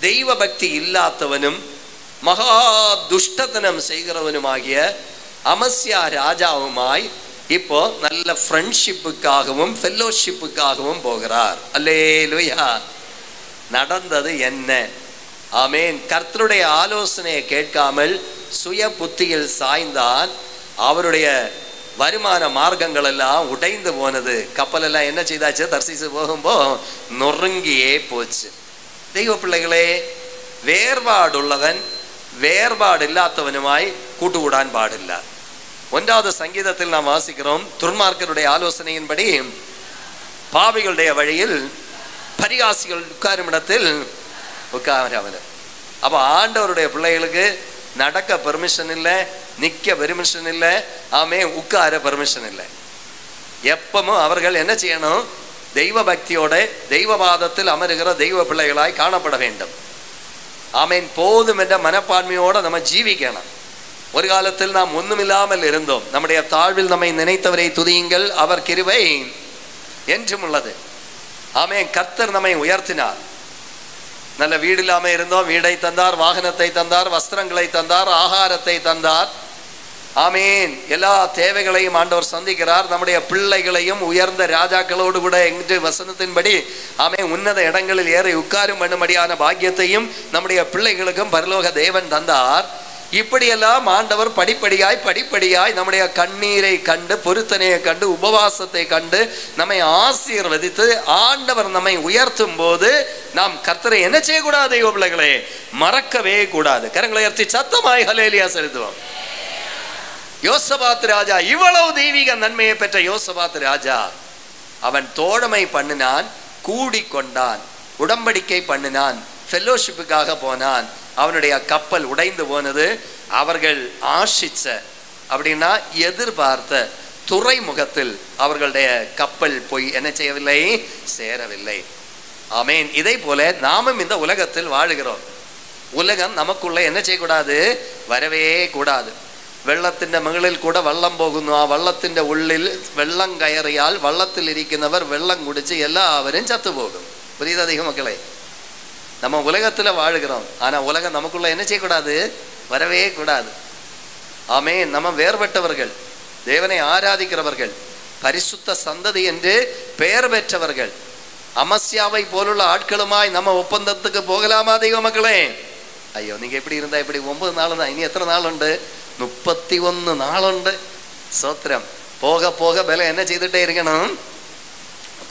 [SPEAKER 1] தெய்வ பக்தி இல்லாதவனும் மகா துஷ்டத்தனம் செய்கிறவனுமாகிய அமஸ்யா ராஜாவுமாய் இப்போ நல்ல ஃப்ரெண்ட்ஷிப்புக்காகவும் ஃபெல்லோஷிப்புக்காகவும் போகிறார். அல்லேலூயா. நடந்தது என்ன? ஆமேன். கர்த்தருடைய ஆலோசனையை கேட்காமல் சுய புத்தியில் சாய்ந்தான். அவருடைய வருமான மார்க்கங்கள் எல்லாம் உடைந்து போனது. கப்பல் எல்லாம் என்ன செய்தாச்சு? தர்சீசு போகும்போ நொறுங்கியே போச்சு. தெய்வ பிள்ளைகளே, வேறுபாடுள்ளவன் வேறுபாடு இல்லாதவனுமாய் கூட்டுக்கூடான் பாடில்ல. 1வது சங்கீதத்தில் நாம் வாசிக்கிறோம், துன்மார்க்கருடைய ஆலோசனையின்படி பாவிகளுடைய வழியில் பரிகாசிகள் உட்காரும் இடத்தில் உட்காரவன். அப்போ ஆண்டவருடைய பிள்ளைகளுக்கு நடக்க பெர்மிஷன் இல்லை, நிற்க பெர்மிஷன் இல்லை, ஆமே உட்கார பெர்மிஷன் இல்லை. எப்பவும் அவர்கள் என்ன செய்யணும்? தெய்வ பக்தியோட தெய்வவாதத்தில் அமருகிற தெய்வ பிள்ளைகளாய் காணப்பட வேண்டும். ஆமேன். போதும் என்ற மனப்பான்மையோடு நம்ம ஜீவிக்கணும். ஒரு காலத்தில் நாம் ஒன்றுமில்லாமல் இருந்தோம். நம்முடைய தாழ்வில் நம்மை நினைத்தவரை துதியுங்கள், அவர் கிருபை என்றும் உள்ளது. ஆமேன். கர்த்தர் நம்மை உயர்த்தினார். நல்ல வீடு இல்லாமல் இருந்தோம், வீடை தந்தார், வாகனத்தை தந்தார், வஸ்திரங்களை தந்தார், ஆகாரத்தை தந்தார். ஆமேன். எல்லா தேவைகளையும் ஆண்டவர் சந்திக்கிறார். நம்முடைய பிள்ளைகளையும் உயர்ந்த ராஜாக்களோடு கூட என்று வசனத்தின்படி ஆமேன் உன்னத இடங்களில் ஏறி உட்காரும் பண்ணும்படியான பாக்கியத்தையும் நம்முடைய பிள்ளைகளுக்கும் பரலோக தேவன் தந்தார். இப்படியெல்லாம் ஆண்டவர் படிப்படியாய் நம்முடைய கண்ணீரை கண்டு, பொருத்தனையை கண்டு, உபவாசத்தை கண்டு நம்மை ஆசீர்வதித்து ஆண்டவர் நம்மை உயர்த்தும் போது நாம் கர்த்தரை என்ன செய்யக்கூடாது? தெய்வ பிள்ளைகளே, மறக்கவே கூடாது. கரங்களை உயர்த்தி சத்தமாய் ஹல்லேலூயா செலுத்துவோம். யோசபாத் ராஜா, இவ்வளவு தெய்வீக நன்மையை பெற்ற யோசபாத் ராஜா, அவன் தோழமை பண்ணினான், கூடிக்கொண்டான், உடன்படிக்கை பண்ணினான், ஃபெல்லோஷிப்புக்காக போனான். அவனுடைய கப்பல் உடைந்து போனது. அவர்கள் ஆசிச்ச அப்படின்னா எதிர்பார்த்த துறைமுகத்தில் அவர்களுடைய கப்பல் போய் என்ன செய்யவில்லை? சேரவில்லை. ஆமேன். இதை போல நாமும் இந்த உலகத்தில் வாழுகிறோம். உலகம் நமக்குள்ள என்ன செய்யக்கூடாது? வரவே கூடாது. വെള്ളത്തിൻ്റെ മുകളിൽ കൂടെ വെള്ളം പോകുന്നു. ആ വെള്ളത്തിൻ്റെ ഉള്ളിൽ വെള്ളം കയറിയാൽ വെള്ളത്തിൽ ഇരിക്കുന്നവർ വെള്ളം കുടിച്ച് എല്ലാവരും ചത്തുപോകും. புரியுதா தெய்வ மக்களே? நம்ம உலகத்தில் வாழுகிறோம். ஆனால் உலகம் நமக்குள்ள என்ன செய்யக்கூடாது? வரவே கூடாது. ஆமேன். நம்ம வேறுபட்டவர்கள், தேவனை ஆராதிக்கிறவர்கள், பரிசுத்த சந்ததி என்று பெயர் பெற்றவர்கள். அமஸ்யாவை போலுள்ள ஆட்களுமாய் நம்ம ஒப்பந்தத்துக்கு போகலாமா தெய்வ மக்களே? ஐயோ, நீங்கள் எப்படி இருந்தால் இப்படி 9 நாள் தான், இனி எத்தனை நாள் உண்டு? 31 நாளுண்டு. சோத்திரம். போக போக பலம் என்ன செய்துட்டே இருக்கணும்?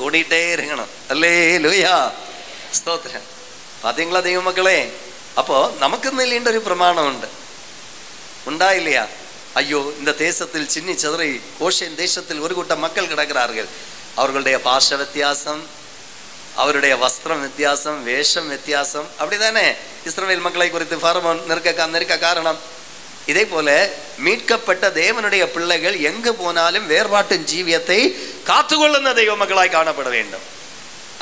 [SPEAKER 1] கூடிட்டே இருக்கணும். அல்லேலூயா, ஸ்தோத்திரம். பார்த்தீங்களா தெய்வ மக்களே? அப்போ நமக்கு இல்லைன்ற ஒரு பிரமாணம் உண்டு. உண்டா இல்லையா? ஐயோ, இந்த தேசத்தில் சின்னி சதுரை கோஷன் தேசத்தில் ஒரு கூட்டம் மக்கள் கிடக்கிறார்கள். அவர்களுடைய பாஷ வித்தியாசம், அவருடைய வஸ்திரம் வித்தியாசம், வேஷம் வித்தியாசம். அப்படிதானே இஸ்ரவேல் மக்களை குறித்து பார்வோன் நெருக்க காரணம். இதே போல மீட்கப்பட்ட தேவனுடைய பிள்ளைகள் எங்கு போனாலும் வேறுபாட்டின் ஜீவியத்தை காத்துக்கொள்ளுന്ന தெய்வ மக்களாய் காணப்பட வேண்டும்.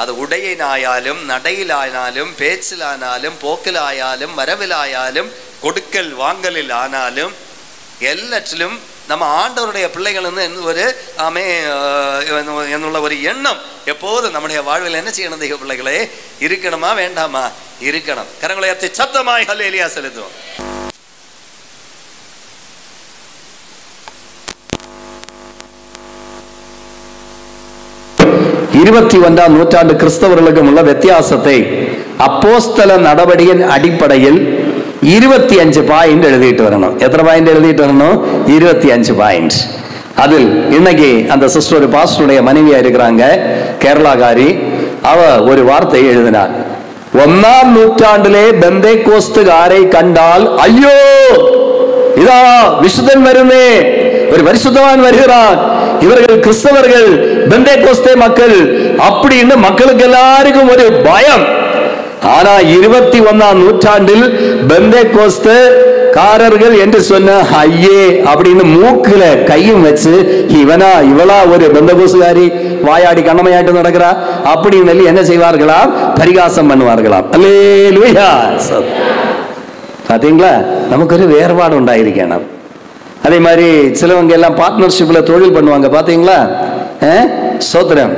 [SPEAKER 1] அது உடையினாயாலும், நடையிலானாலும், பேச்சிலானாலும், போக்கிலாயாலும், வரவிலாயாலும், கொடுக்கல் வாங்கலில் ஆனாலும், எல்லாற்றிலும் நம்ம ஆண்டவருடைய பிள்ளைகள் ஒரு ஆமே என்னுள்ள ஒரு எண்ணம் எப்போது நம்முடைய வாழ்வில் என்ன செய்யணும் தெய்வ பிள்ளைகளே? இருக்கணுமா வேண்டாமா? இருக்கணும். கரங்களை உயர்த்தி சத்தமாய் ஹல்லேலூயா செலுத்துவோம்.
[SPEAKER 2] 21ஆம் நூற்றாண்டு கிறிஸ்தவர்களுக்கும் உள்ள வித்தியாசத்தை அப்போஸ்தல நடவடிக்கையின் அடிப்படையில் 25 பாயிண்ட் எழுதிட்டு வரணும். எத்தனை பாயிண்ட் எழுதிட்டு வரணும்? 25 பாயிண்ட். அதில் இன்னைக்கு அந்த சிஸ்டர் பாஸ்டருடைய மனைவியா இருக்கிறாங்க, கேரளாகாரி. அவ ஒரு வார்த்தையை எழுதினார். 1ஆம் நூற்றாண்டிலே பெந்தேகோஸ்துகாரை கண்டால் ஐயோ, இதா விசுத்தன் வருமே, ஒரு பரிசுத்தவான் வருகிறான், இவர்கள் கிறிஸ்தவர்கள், பெந்தேகோஸ்தே மக்கள் அப்படின்னு மக்களுக்கு எல்லாருக்கும் ஒரு பயம். ஆனா 21ஆம் நூற்றாண்டில் பெந்தேகோஸ்தே காரர்கள் என்று சொன்ன ஐயே அப்படின்னு மூக்குல கையும் வச்சு இவளா ஒரு பெந்தகோஸ்துகாரி வாயாடி கண்ணமையாட்டு நடக்கிறா அப்படின்னு என்ன செய்வார்களாம்? பரிகாசம் பண்ணுவார்களாம். அல்லேலூயா. பாத்தீங்களா? நமக்கு ஒரு வேறுபாடு உண்டாயிருக்கணும். அதே மாதிரி சிலவங்க எல்லாம் பார்ட்னர்ஷிப்ல தொழில் பண்ணுவாங்க. பாத்தீங்களா? சோத்திரம்.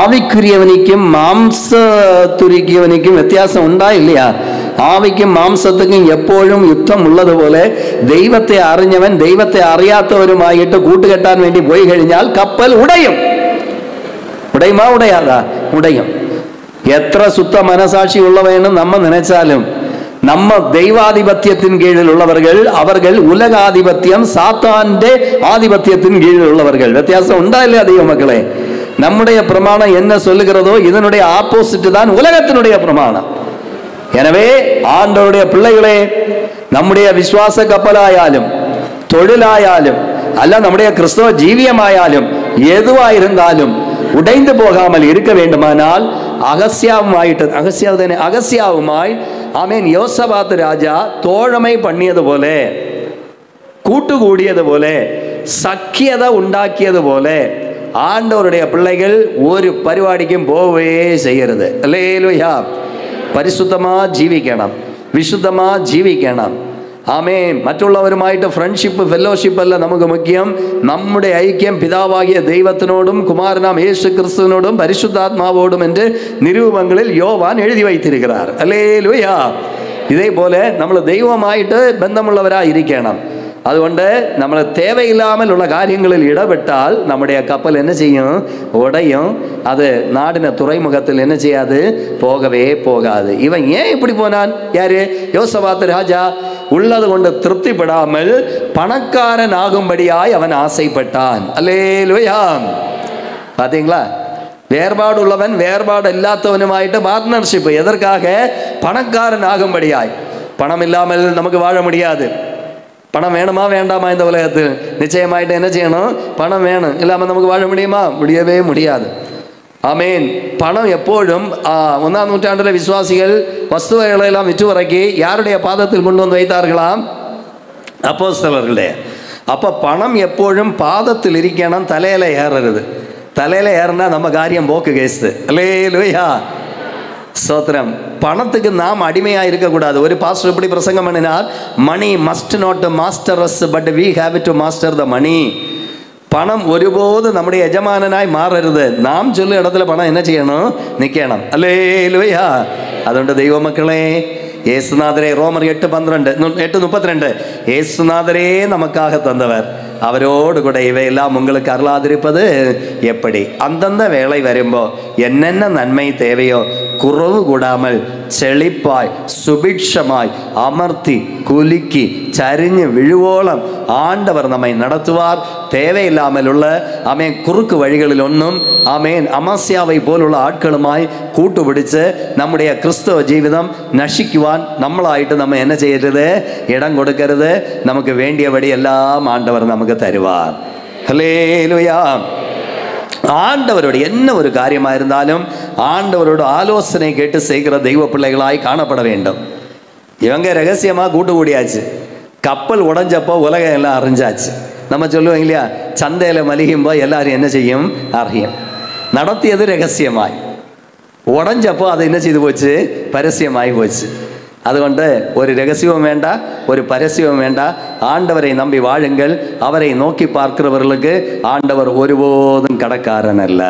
[SPEAKER 2] ஆவிக்குரியவனுக்கும் மாம்சத்துரிக்கியவனுக்கும் வித்தியாசம் உண்டா இல்லையா? ஆவிக்கும் மாம்சத்துக்கும் எப்பொழுதும் யுத்தம் உள்ளது போல தெய்வத்தை அறிഞ്ഞവൻ தெய்வத்தை അറിയാത്തവരുമായിട്ട് കൂട്ടുകെട്ടാൻ വേണ്ടി പോയി കഴിഞ്ഞാൽ കപ്പൽ ഉടയും. ഉടയുമാ ഉടയാതാ? ഉടയും. എത്ര സുത്ത മനസാക്ഷി ഉള്ളവയെന്ന് നമ്മ നനച്ചാലും നമ്മ ദൈവാധിപത്യത്തിൻ കീഴിലുള്ളവർകൾ അവർകൾ ഉലകാധിപത്യം സാത്താന്റെ ആധിപത്യത്തിൻ കീഴിലുള്ളവർകൾ. വ്യത്യാസം ഉണ്ടായില്ലേ ദൈവ മക്കളെ? நம்முடைய பிரமாணம் என்ன சொல்லுகிறதோ இதனுடைய ஆப்போசிட் தான் உலகத்தினுடைய பிரமாணம். எனவே ஆண்டவருடைய பிள்ளைகளே, நம்முடைய விசுவாச கப்பலாயாலும் தொழிலாயாலும் அல்ல நம்முடைய கிறிஸ்தவ ஜீவியமாயாலும் எதுவாயிருந்தாலும் உடைந்து போகாமல் இருக்க வேண்டுமானால் அகசியாவுமாய் ஆமேன் யோசபாத் ராஜா தோழமை பண்ணியது போல, கூட்டுக்கூடியது போல, சக்கியதை உண்டாக்கியது போல ஆண்டவருடைய பிள்ளைகள் ஒரு பரிபாடிக்கும் போவே செய்யறது. அல்லேலூயா. பரிசுத்தமா ஜீவிக்கணும், വിശുദ്ധമാ ജീവിക്കണം. ആമേൻ. മറ്റുള്ളവരുമായിട്ട് ഫ്രണ്ട്ഷിപ്പ് ഫെലോഷിപ്പ് അല്ല നമുക്ക് മുഖ്യം. നമ്മുടെ ഐക്യം പിതാവാകിയ ദൈവത്തിനോടും കുമാരനാം യേശു ക്രിസ്തുവിനോടും പരിശുദ്ധാത്മാവോടും എൻ്റെ നിരൂപങ്ങളിൽ യോവാൻ എഴുതി വയ്ത്തിരിക്கிறார். அல்லேலூயா. ഇതേപോലെ നമ്മൾ ദൈവമായിട്ട് ബന്ധമുള്ളവരായിരിക്കണം. അതുകൊണ്ട് നമ്മൾ தேவையில்லாமലുള്ള കാര്യങ്ങളിൽ ഇടപെട്ടാൽ നമ്മുടെ കപ്പൽ என்ன செய்யும்? உடையும். அது நாடின துறைமுகத்தில் என்ன செய்யாது? போகவே போகாது. இவன் ஏன் இப்படி போனான்? யாரு? யோசபாத் ராஜா உள்ளது கொண்டு திருப்திப்படாமல் பணக்காரன் ஆகும்படியாய் அவன் ஆசைப்பட்டான். அல்லேலூயா. பாத்தீங்களா? வேறுபாடுள்ளவன் வேறுபாடு இல்லாதவனுமாயிட்டு பார்ட்னர்ஷிப். எதற்காக? பணக்காரன் ஆகும்படியாய். பணம் இல்லாமல் நமக்கு வாழ முடியாது. பணம் வேணுமா வேண்டாமா? இந்த உலகத்தில் நிச்சயமாயிட்டு என்ன செய்யணும்? பணம் வேணும். இல்லாமல் நமக்கு வாழ முடியுமா? முடியவே முடியாது. ஆமேன். பணம் எப்போதும் 1ஆம் நூற்றாண்டில் விசுவாசிகள் வஸ்துவைகளை எல்லாம் விற்றுவரைக்கி யாருடைய பாதத்தில் கொண்டு வந்து வைத்தார்களாம்? அப்போஸ்தலர்களே. அப்போ பணம் எப்போதும் பாதத்தில் இருக்கணும், தலையில ஏறுறது. தலையில ஏறினா நம்ம காரியம் போக்கு கேஸ். அல்லேலூயா. ஸ்தோத்திரம். பணத்துக்கு நாம் அடிமையாக இருக்கக்கூடாது. ஒரு பாஸ்டர் இப்படி பிரசங்கம் பண்ணினார், money must not master us but we have to master the money. பணம் ஒருபோது நம்முடைய எஜமானனாய் மாறருது. நாம் சொல்லும் இடத்துல பணம் என்ன செய்யணும்? நிற்கணும். அல்லேலூயா. അതുകൊണ്ട് ദൈവ മക്കളെ, യേശുനാഥരെ, റോമർ 8:32, യേശുനാഥരே நமக்காக தந்தவர், அவரோடு கூட இவையெல்லாம் உங்களுக்கு அருளாதிருப்பது எப்படி? அந்தந்த வேலை வரும்போ என்னென்ன நன்மை தேவையோ குறவு கூடாமல் செழிப்பாய் சுபிக்ஷமாய் அமர்த்தி குலுக்கி சரிஞ்சு விழுவோളം ஆண்டவர் நம்மை நடத்துவார். தேவையில்லாமல் உள்ள ஆமேன் குறுக்கு வழிகளில் ஒன்றும் ஆமேன் அமாசியாவை போலுள்ள ஆட்களுமாய் கூட்டுபிடிச்சு நம்முடைய கிறிஸ்தவ ஜீவிதம் நசிக்குவான். நம்மளாயிட்டு நம்ம என்ன செய்யறது? இடம் கொடுக்கிறது. நமக்கு வேண்டியபடி எல்லாம் ஆண்டவர் நமக்கு தருவார். ஹல்லேலூயா. ஆண்டவரோட என்ன ஒரு காரியமாக இருந்தாலும் ஆண்டவரோட ஆலோசனை கேட்டு செய்கிற தெய்வ பிள்ளைகளாய் காணப்பட வேண்டும். இவங்க ரகசியமாக கூட்டு கூடியாச்சு. கப்பல் உடஞ்சப்போ உலகம் எல்லாம் அறிஞ்சாச்சு. நம்ம சொல்லுவோம் இல்லையா, சந்தையில் மலிகும்போ எல்லாரும் என்ன செய்யும்? அறியும். நடத்தியது ரகசியமாய், உடஞ்சப்போ அது என்ன செய்து போச்சு? பரஸ்யமாகி போச்சு. അതുകൊണ്ട് ഒരു രഹസ്യവും വേണ്ട, ഒരു പരസ്യവും വേണ്ട. ஆண்டவரை நம்பி வாழுங்கள். அவரை நோக்கி பார்க்கிறவர்களுக்கு ஆண்டவர் ஒருபோதும் கடக்காரனல்ல.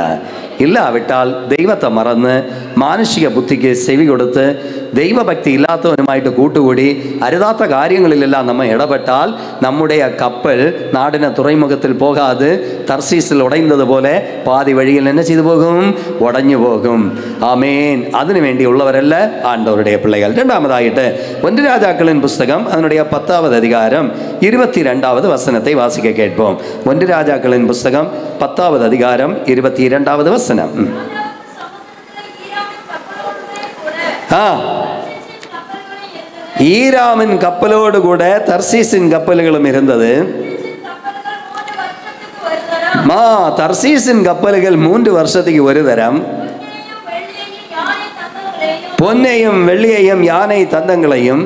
[SPEAKER 2] இல்லாவிட்டால் தெய்வத்தை மறந்து മാനുഷിക ബുദ്ധിക്ക് ചെവി കൊടുത്ത് ദൈവഭക്തി ഇല്ലാത്തവനുമായിട്ട് കൂട്ടുകൂടി അരുതാത്ത കാര്യങ്ങളിലെല്ലാം നമ്മൾ ഇടപെട്ടാൽ നമ്മുടെ ആ കപ്പൽ നാടിന് തുറമുഖത്തിൽ പോകാതെ തർസീസിൽ ഉടയുന്നതുപോലെ പാതി വഴിയിൽ തന്നെ ചെയ്തു പോകും? ഉടഞ്ഞു പോകും. ആമേൻ. അതിനുവേണ്ടിയുള്ളവരല്ല ആണ്ടവരുടെ പിള്ളകൾ. രണ്ടാമതായിട്ട് 1 രാജാക്കളിൻ പുസ്തകം അതിനുடைய 10வது அதிகாரம் 22வது வசனத்தை வாசிக்க கேட்போம். 1 ராஜாக்களின் புஸ்தகம் 10வது அதிகாரம் 22வது வசனம். ஈராமின் கப்பலோடு கூட தர்சீசின் கப்பல்களும் இருந்தது. தர்சீசின் கப்பல்கள் 3 வருஷத்துக்கு ஒரு தரம் பொன்னையும் வெள்ளியையும் யானை தந்தங்களையும்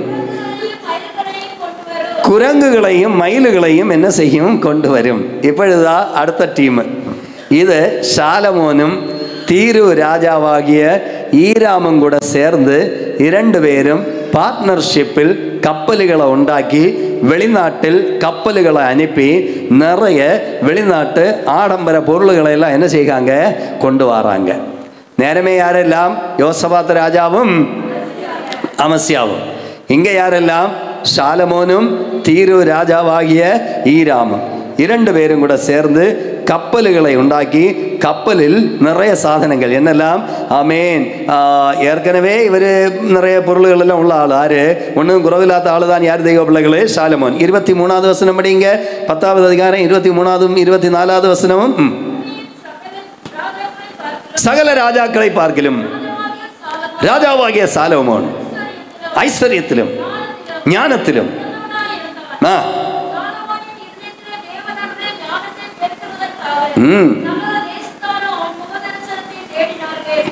[SPEAKER 2] குரங்குகளையும் மயிலுகளையும் என்ன செய்யும்? கொண்டு வரும். இப்பொழுதா அடுத்த டீம். இது சாலமோனும் தீரு ராஜாவாகிய ஈராமும் கூட சேர்ந்து 2 பேரும் பார்ட்னர்ஷிப்பில் கப்பல்களை உண்டாக்கி வெளிநாட்டில் கப்பல்களை அனுப்பி நிறைய வெளிநாட்டு ஆடம்பர பொருள்களை எல்லாம் என்ன செய்கிறாங்க? கொண்டு வராங்க. நேரமே யாரெல்லாம்? யோசபாத் ராஜாவும் அமசியாவும். இங்கே யாரெல்லாம்? சாலமோனும் தீரு ராஜாவாகிய ஈராமும் 2 பேரும் கூட சேர்ந்து கப்பல்களை உண்டாக்கி கப்பலில் நிறைய சாதனங்கள் என்னெல்லாம், ஆமேன், ஏற்கனவே இவர் நிறைய பொருள்கள் எல்லாம் உள்ள ஆள். யாரு? ஒன்றும் குறவில்லாத ஆளு தான். யார்? தெய்வ பிள்ளைகளே, சாலமோன். 23வது வசனம் படிங்க. 10வது அதிகாரம் 23வது 24வது வசனமும். சகல ராஜாக்களை பார்க்கிலும் ராஜாவாகிய சாலமோன் ஐஸ்வர்யத்திலும் ஞானத்திலும்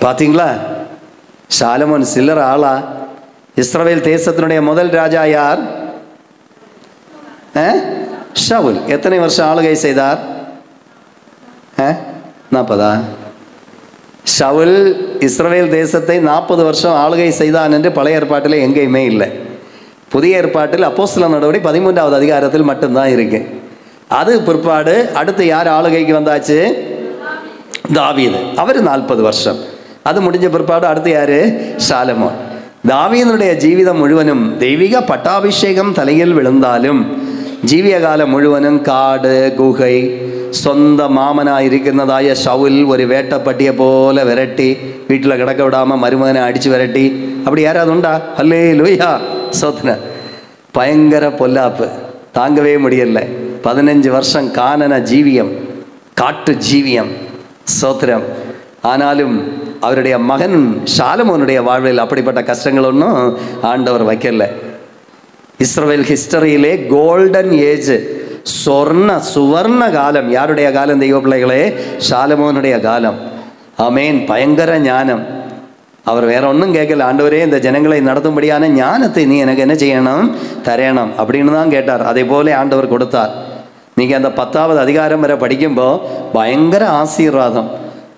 [SPEAKER 2] பாத்தீங்களா? சாலமோன் சில்லற ஆளா? இஸ்ரவேல் தேசத்தினுடைய முதல் ராஜா யார்? ஷவுல். எத்தனை வருஷம் ஆளுகை செய்தார்? 40. ஷவுல் இஸ்ரவேல் தேசத்தை 40 வருஷம் ஆளுகை செய்தான் என்று பழைய ஏற்பாட்டில் எங்கேயுமே இல்லை. புதிய ஏற்பாட்டில் அப்போஸ்தலர் நடவடிக்கை 13வது அதிகாரத்தில் மட்டும்தான் இருக்கு. அது பிற்பாடு அடுத்து யார் ஆளுகைக்கு வந்தாச்சு? தாவீது. அவர் 40 வருஷம். அது முடிஞ்ச பிற்பாடு அடுத்து யாரு? சாலமோன். தாவீதுடைய ஜீவிதம் முழுவதும் தெய்வீக பட்டாபிஷேகம் தலையில் விழுந்தாலும் ஜீவிய காலம் முழுவதும் காடு, குகை, சொந்த மாமனாக இருக்கிறதாய ஷவுல் ஒரு வேட்டப்பட்டியை போல விரட்டி வீட்டில் கிடக்க விடாமல் மருமகனை அடித்து விரட்டி, அப்படி யாராவது உண்டா? அல்லேலூயா, சோத்ர. பயங்கர பொல்லாப்பு, தாங்கவே முடியல. 15 வருஷம் கானன ஜீவியம், காட்டு ஜீவியம், சோத்திரம். ஆனாலும் அவருடைய மகன் சாலமோனுடைய வாழ்வில் அப்படிப்பட்ட கஷ்டங்கள் ஒன்றும் ஆண்டவர் வைக்கல. இஸ்ரவேல் ஹிஸ்டரியிலே கோல்டன் ஏஜ், சுவர்ண காலம் யாருடைய காலம்? தெய்வ பிள்ளைகளே, சாலமோனுடைய காலம். ஆமேன். பயங்கர ஞானம். அவர் வேற ஒன்றும் கேட்கல. ஆண்டவரே, இந்த ஜனங்களை நடத்தும்படியான ஞானத்தை நீ எனக்கு என்ன செய்யணும்? தரணும் அப்படின்னு தான் கேட்டார். அதே போல ஆண்டவர் கொடுத்தார். நீங்கள் அந்த 10வது அதிகாரம் வரை படிக்கும்போது பயங்கர ஆசீர்வாதம்.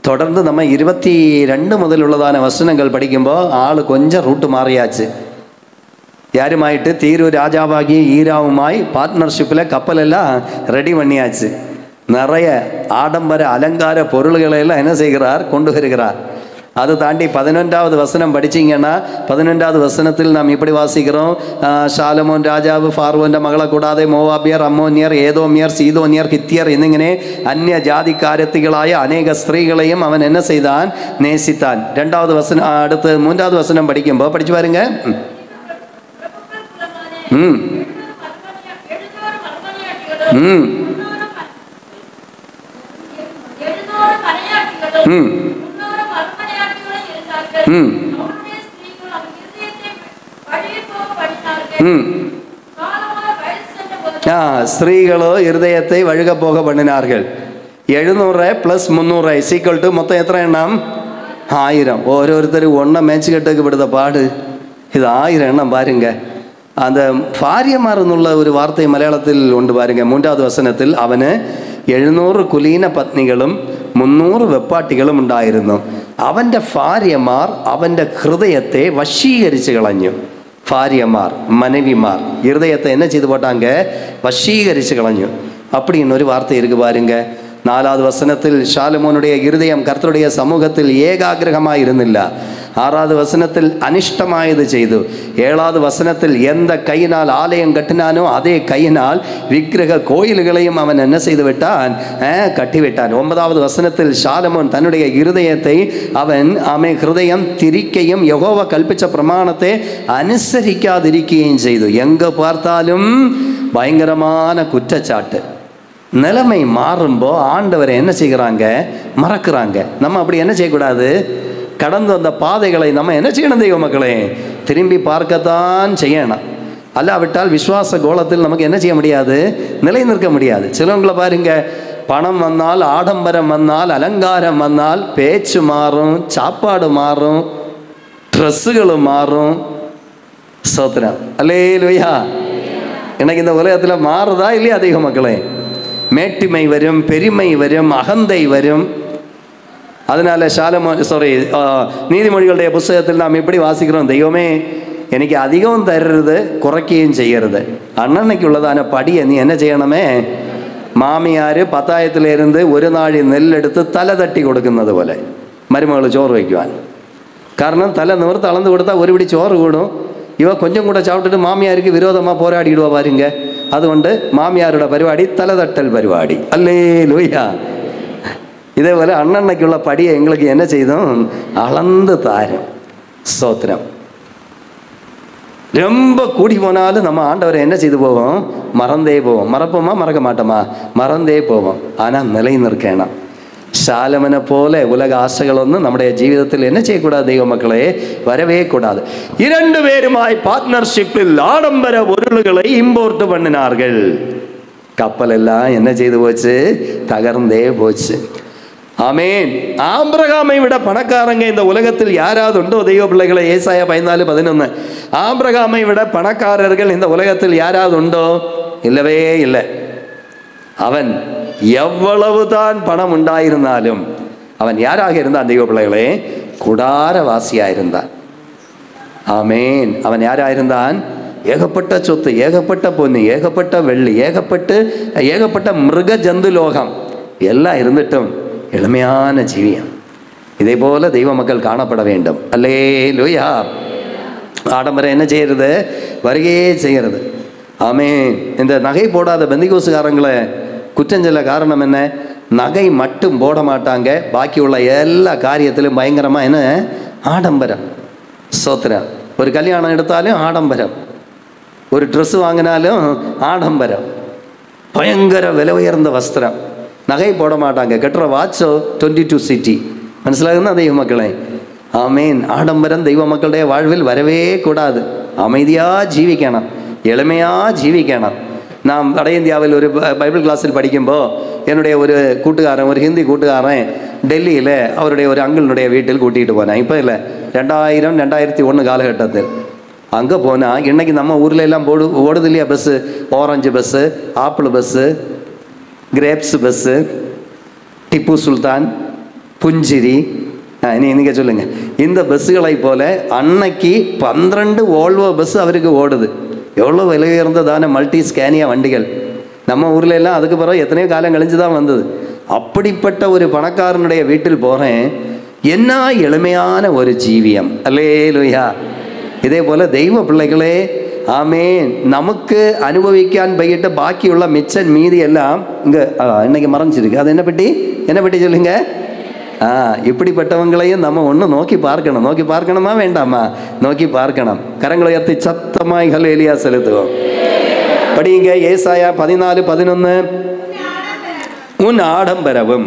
[SPEAKER 2] தொடர்ந்து நம்ம 22 முதல் உள்ளதான வசனங்கள் படிக்கும்போது ஆள் கொஞ்சம் ரூட்டு மாறியாச்சு. யாருமாயிட்டு? தீரு ராஜாவாகி ஈராவுமாய் பார்ட்னர்ஷிப்பில் கப்பல் எல்லாம் ரெடி பண்ணியாச்சு. நிறைய ஆடம்பர அலங்கார பொருள்களை எல்லாம் என்ன செய்கிறார்? கொண்டு வருகிறார். அது தாண்டி 11வது வசனம் படிச்சிங்கன்னா 11வது வசனத்தில் நாம் இப்படி வாசிக்கிறோம். சாலமோன் രാജാവ് ഫാറോന്റെ മകളെ കൂടാതെ മോവാബ്യർ, അമ്മോന്യർ, ഏദോമ്യർ, സീദോന്യർ, ഹിത്യർ എന്നിങ്ങനെ അന്യജാതിക്കാരത്തികളായ അനേക സ്ത്രീകളെയും അവൻ എന്നെ ചെയ്താൻ നേസിത്താൻ. 2வது വസനം അടുത്ത് 3வது വസനം പഠിക്കുമ്പോൾ പഠിച്ചു பாருங்க. ஸ்திரீகளோ இருதயத்தை வழுக போக பண்ணினார்கள். 700 + 300 = மொத்தம் எத்தனை எண்ணம்? 1000. ഓരോരുത്തർ ஒன்றை மேய்ச்சிக்கிட்டுக்கு விடுத பாடு. இது 1000 எண்ணம் பாருங்க. அந்த ഭാര്യമാർ എന്നുള്ള ഒരു വാർത്ത മലയാളത്തിൽ ഉണ്ട് பாருங்க. 3வது വസനത്തിൽ അവന് 700 കുലീന പത്നികളും 300 വെപ്പാട്ടികളും ഉണ്ടായിരുന്നു. അവൻ്റെ ഭാര്യമാർ അവൻ്റെ ഹൃദയത്തെ വശീകരിച്ച് കളഞ്ഞു. ഭാര്യമാർ, மனைவிமார் இருதயத்தை என்ன செய்து போட்டாங்க? வசீகரிச்சு കളഞ്ഞു. அப்படின்னு ஒரு வார்த்தை இருக்கு பாருங்க. 4வது வசனத்தில் சாலமோனுடைய இருதயம் கர்த்தருடைய சமூகத்தில் ஏகாகிரகமாக இருந்தில்ல. 6வது வசனத்தில் அனிஷ்டமாயது செய்து. 7வது வசனத்தில் எந்த கையினால் ஆலயம் கட்டினானோ அதே கையினால் விக்கிரக கோயில்களையும் அவன் என்ன செய்து விட்டான்? கட்டிவிட்டான். 9வது வசனத்தில் சாலமோன் தன்னுடைய இருதயத்தை அவன் ஹிருதயம் திரிக்கையும் யெகோவா கல்பிச்ச பிரமாணத்தை அனுசரிக்காதிருக்கையும் செய்து. எங்க பார்த்தாலும் பயங்கரமான குற்றச்சாட்டு. நிலைமை மாறும்போ ஆண்டவரை என்ன செய்கிறாங்க? மறக்கிறாங்க. நம்ம அப்படி என்ன செய்யக்கூடாது? கடந்து வந்த பாதைகளை நம்ம என்ன செய்யணும்? தெய்வ மக்களே, திரும்பி பார்க்கத்தான் செய்யணும். அல்லாவிட்டால் விசுவாச கோலத்தில் நமக்கு என்ன செய்ய முடியாது? நிலை நிற்க முடியாது. சிலவங்களை பாருங்க, பணம் வந்தால், ஆடம்பரம் வந்தால், அலங்காரம் வந்தால் பேச்சு மாறும், சாப்பாடு மாறும், ட்ரெஸ்ஸுகளும் மாறும். சோத்திரம். அல்லேலூயா. எனக்கு இந்த உலகத்தில் மாறுதா இல்லையா? தெய்வ மக்களே, மேட்டிமை வரும், பெருமை வரும், அகந்தை வரும். அதனால நீதிமொழிகளுடைய புஸ்தகத்தில் நாம் இப்படி வாசிக்கிறோம். தெய்வமே, எனக்கு அதிகம் தர்றது குறைக்கையும் செய்யறது. அண்ணன்னைக்கு உள்ளதான படியை நீ என்ன செய்யணுமே? மாமியார் 10,000 ഒരു നാഴി നെല്ലെടുത്ത് തല തട്ടി കൊടുക്കുന്നത് പോലെ മരുമകൾ ചോറ് വയ്ക്കുവാൻ. കാരണം തല നിവർത്ത് അളന്ന് കൊടുത്താൽ ഒരു പിടി ചോറ് കൂടും. ഇവ കൊഞ്ചം കൂടെ ചവിട്ടിട്ട് മാമിയാർക്ക് വിരോധமாக പോരാടിയിടുക பாருங்க. അതുകൊണ്ട് മാമിയാരുടെ പരിപാടി തലതട്ടൽ പരിപാടി. அல்லேலூயா. இதேപോലെ அண்ணன்னைக்குள்ள படியை எங்களுக்கு என்ன செய்தோம்? அளந்து தாரும். ஸ்தோத்திரம். ரொம்ப கூடி போனாலும் நம்ம ஆண்டவரை என்ன செய்து போவோம்? மறந்தே போவோம். மறப்போமா? மறக்க மாட்டோமா? மறந்தே போவோம். ஆனால் நிலை நிற்கணும். சாலமனை போல உலக ஆசைகள் ஒன்றும் நம்முடைய ஜீவிதத்தில் என்ன செய்யக்கூடாது? தெய்வ மக்களே, வரவே கூடாது. 2 பேருமாய் பார்ட்னர்ஷிப்பில் ஆடம்பர பொருள்களை இம்போர்ட் பண்ணினார்கள். கப்பல் எல்லாம் என்ன செய்து போச்சு? தகர்ந்தே போச்சு. ஆமேன். ஆபிரகாமை விட பணக்காரங்க இந்த உலகத்தில் யாராவது உண்டோ? தெய்வ பிள்ளைகளை, ஏசாயா 14:11. ஆபிரகாமை விட பணக்காரர்கள் இந்த உலகத்தில் யாராவது உண்டோ? இல்லவே இல்லை. அவன் எவ்வளவுதான் பணம் உண்டாயிருந்தாலும் அவன் யாராக இருந்தான்? தெய்வ பிள்ளைகளே, குடாரவாசியா இருந்தான். ஆமேன். அவன் யாரா இருந்தான்? ஏகப்பட்ட சொத்து, ஏகப்பட்ட பொண்ணு, ஏகப்பட்ட வெள்ளி, ஏகப்பட்ட மிருக ஜந்து லோகம் எல்லாம் இருந்துட்டும் எளிமையான ஜீவியம். இதே போல தெய்வ மக்கள் காணப்பட வேண்டும். அல்லேலூயா. ஆடம்பரம் என்ன செய்யறது? வருகையே செய்கிறது. ஆமேன். இந்த நகை போடாத பெந்திகோசுகாரங்களை குற்றம் சொல்ல காரணம் என்ன? நகை மட்டும் போட மாட்டாங்க, பாக்கி உள்ள எல்லா காரியத்திலும் பயங்கரமாக என்ன? ஆடம்பரம். ஸ்தோத்திரம். ஒரு கல்யாணம் எடுத்தாலும் ஆடம்பரம், ஒரு ட்ரெஸ்ஸு வாங்கினாலும் ஆடம்பரம், பயங்கர விலை உயர்ந்த வஸ்திரம். நகை போட மாட்டாங்க. கட்டுற வாட்சோ 22 சிட்டி. மனசிலாகுன்னா தெய்வ மக்களே? ஆமேன். ஆடம்பரம் தெய்வ மக்களுடைய வாழ்வில் வரவே கூடாது. அமைதியாக ஜீவிக்கணும், எளிமையாக ஜீவிக்கணும். நான் வட இந்தியாவில் ஒரு பைபிள் கிளாஸில் படிக்கும்போது என்னுடைய ஒரு கூட்டுக்காரன், ஒரு ஹிந்தி கூட்டுக்காரன் டெல்லியில் அவருடைய ஒரு அங்கிளுடைய வீட்டில் கூட்டிகிட்டு போனேன். இப்போ இல்லை, 2000-2001 காலகட்டத்தில் அங்கே போனால் இன்றைக்கி நம்ம ஊரில் எல்லாம் ஓடுது இல்லையா bus? Orange bus, apple bus, grapes bus, Tipu Sultan, புஞ்சிரி, நீங்கள் சொல்லுங்கள். இந்த பஸ்ஸுகளை போல அன்னைக்கு 12 ஓல்வோ பஸ் அவருக்கு ஓடுது. எவ்வளோ விலை உயர்ந்ததான மல்டி ஸ்கேனியா வண்டிகள். நம்ம ஊரில் எல்லாம் அதுக்கு பிறகு எத்தனையோ காலம் கழிஞ்சு தான் வந்தது. அப்படிப்பட்ட ஒரு பணக்காரனுடைய வீட்டில் போகிறேன். என்ன எளிமையான ஒரு ஜீவியம். அல்லேலூயா. இதே போல் தெய்வ பிள்ளைகளே, ஆமேன், நமக்கு அனுபவிக்கான் பையிட்ட பாக்கியுள்ள மிச்சம் மீதி எல்லாம் இங்கே இன்னைக்கு மறைஞ்சிருக்கு. அது என்ன பெட்டி சொல்லுங்க. இப்படிப்பட்டவங்களையும் நம்ம ஒன்று நோக்கி பார்க்கணும். நோக்கி பார்க்கணுமா வேண்டாமா? நோக்கி பார்க்கணும். கரங்களை உயர்த்தி சத்தமாய் ஹல்லேலூயா செலுத்துவோம். படிங்க ஏசாயா 14:11. உன் ஆடம்பரவும்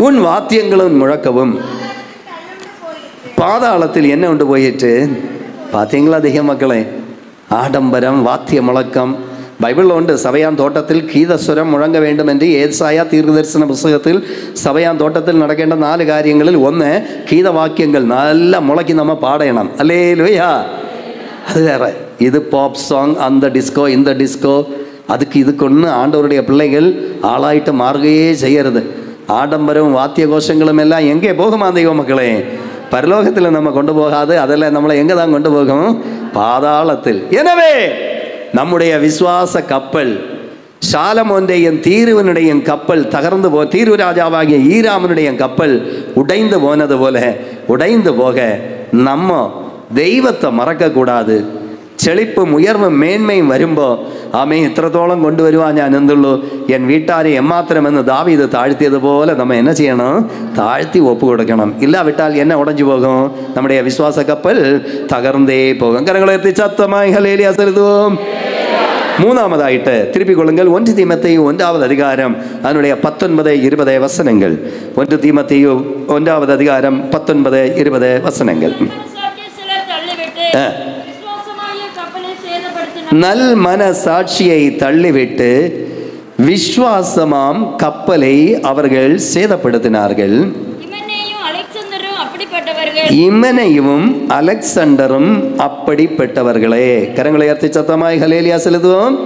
[SPEAKER 2] உன் வாத்தியங்களும் முழக்கவும் பாதாளத்தில் என்ன உண்டு போயிட்டு? பார்த்தீங்களா தெய்வ மக்களே? ஆடம்பரம், வாத்திய முழக்கம். பைபிளில் உண்டு. சபையான் தோட்டத்தில் கீதஸ்வரம் முழங்க வேண்டும் என்று ஏசாயா தீர்க்கதரிசன புஸ்தகத்தில் சபையான் தோட்டத்தில் நடக்கின்ற 4 காரியங்களில் 1 கீத வாக்கியங்கள் நல்லா முழக்கி நம்ம பாடணும். அல்லேலூயா. அது வேற. இது பாப் சாங், அந்த டிஸ்கோ, இந்த டிஸ்கோ, இதுக்கு ஒன்று ஆண்டவருடைய பிள்ளைகள் ஆளாயிட்டு மாறுகையே செய்யறது. ஆடம்பரம் வாத்திய கோஷங்களும் எல்லாம் எங்கே போகுமா தெய்வ மக்களே? பரலோகத்தில் நம்ம கொண்டு போகாது. அதில் நம்மளை எங்கே தான் கொண்டு போகும்? பாதாளத்தில். எனவே நம்முடைய விசுவாச கப்பல் சாலமோனுடைய தீருவனுடைய கப்பல் தகர்ந்து தீர்வு ராஜாவாகிய ஈராமனுடைய கப்பல் உடைந்து போனது போல உடைந்து போக நம்ம தெய்வத்தை மறக்கக்கூடாது. செழிப்பும் உயர்வும் மேன்மையும் വരുമ്പോൾ ആമേ ഇത്രത്തോളം കൊണ്ടുവരുവാൻ ഞാൻ എന്തുള്ളൂ എൻ വീട്ടാരെ എമ്മാത്രമെന്ന് ദാവീദ് താഴ്ത്തിയതുപോലെ നമ്മൾ എന്നെ ചെയ്യണം? താഴ്ത്തി ഒപ്പ് കൊടുക്കണം. ഇല്ലാവിട്ടാൽ എന്നെ ഉടഞ്ഞു പോകും. നമ്മുടെ വിശ്വാസ കപ്പൽ തകർന്നേ പോകും. കരങ്ങളെ എത്തി ശക്തമായി ഹല്ലേലൂയ സെലുത്തും. മൂന്നാമതായിട്ട് திருப்பிக்கொள்ளுங்கள் 1 தீமோத்தேயு 1வது அதிகாரம் அதனுடைய 19-20 வசனங்கள். 1 தீமோத்தேயு 1வது அதிகாரம் 19-20 வசனங்கள். நல் மனசாட்சியை தள்ளிவிட்டு விசுவாசமாம் கப்பலை அவர்கள் சேதப்படுத்தினார்கள். இமனையும் அலெக்சாண்டரும் அப்படிப்பட்டவர்களே. கரங்களை உயர்த்தி சத்தமாய் ஹல்லேலூயா செலுத்துவோம்.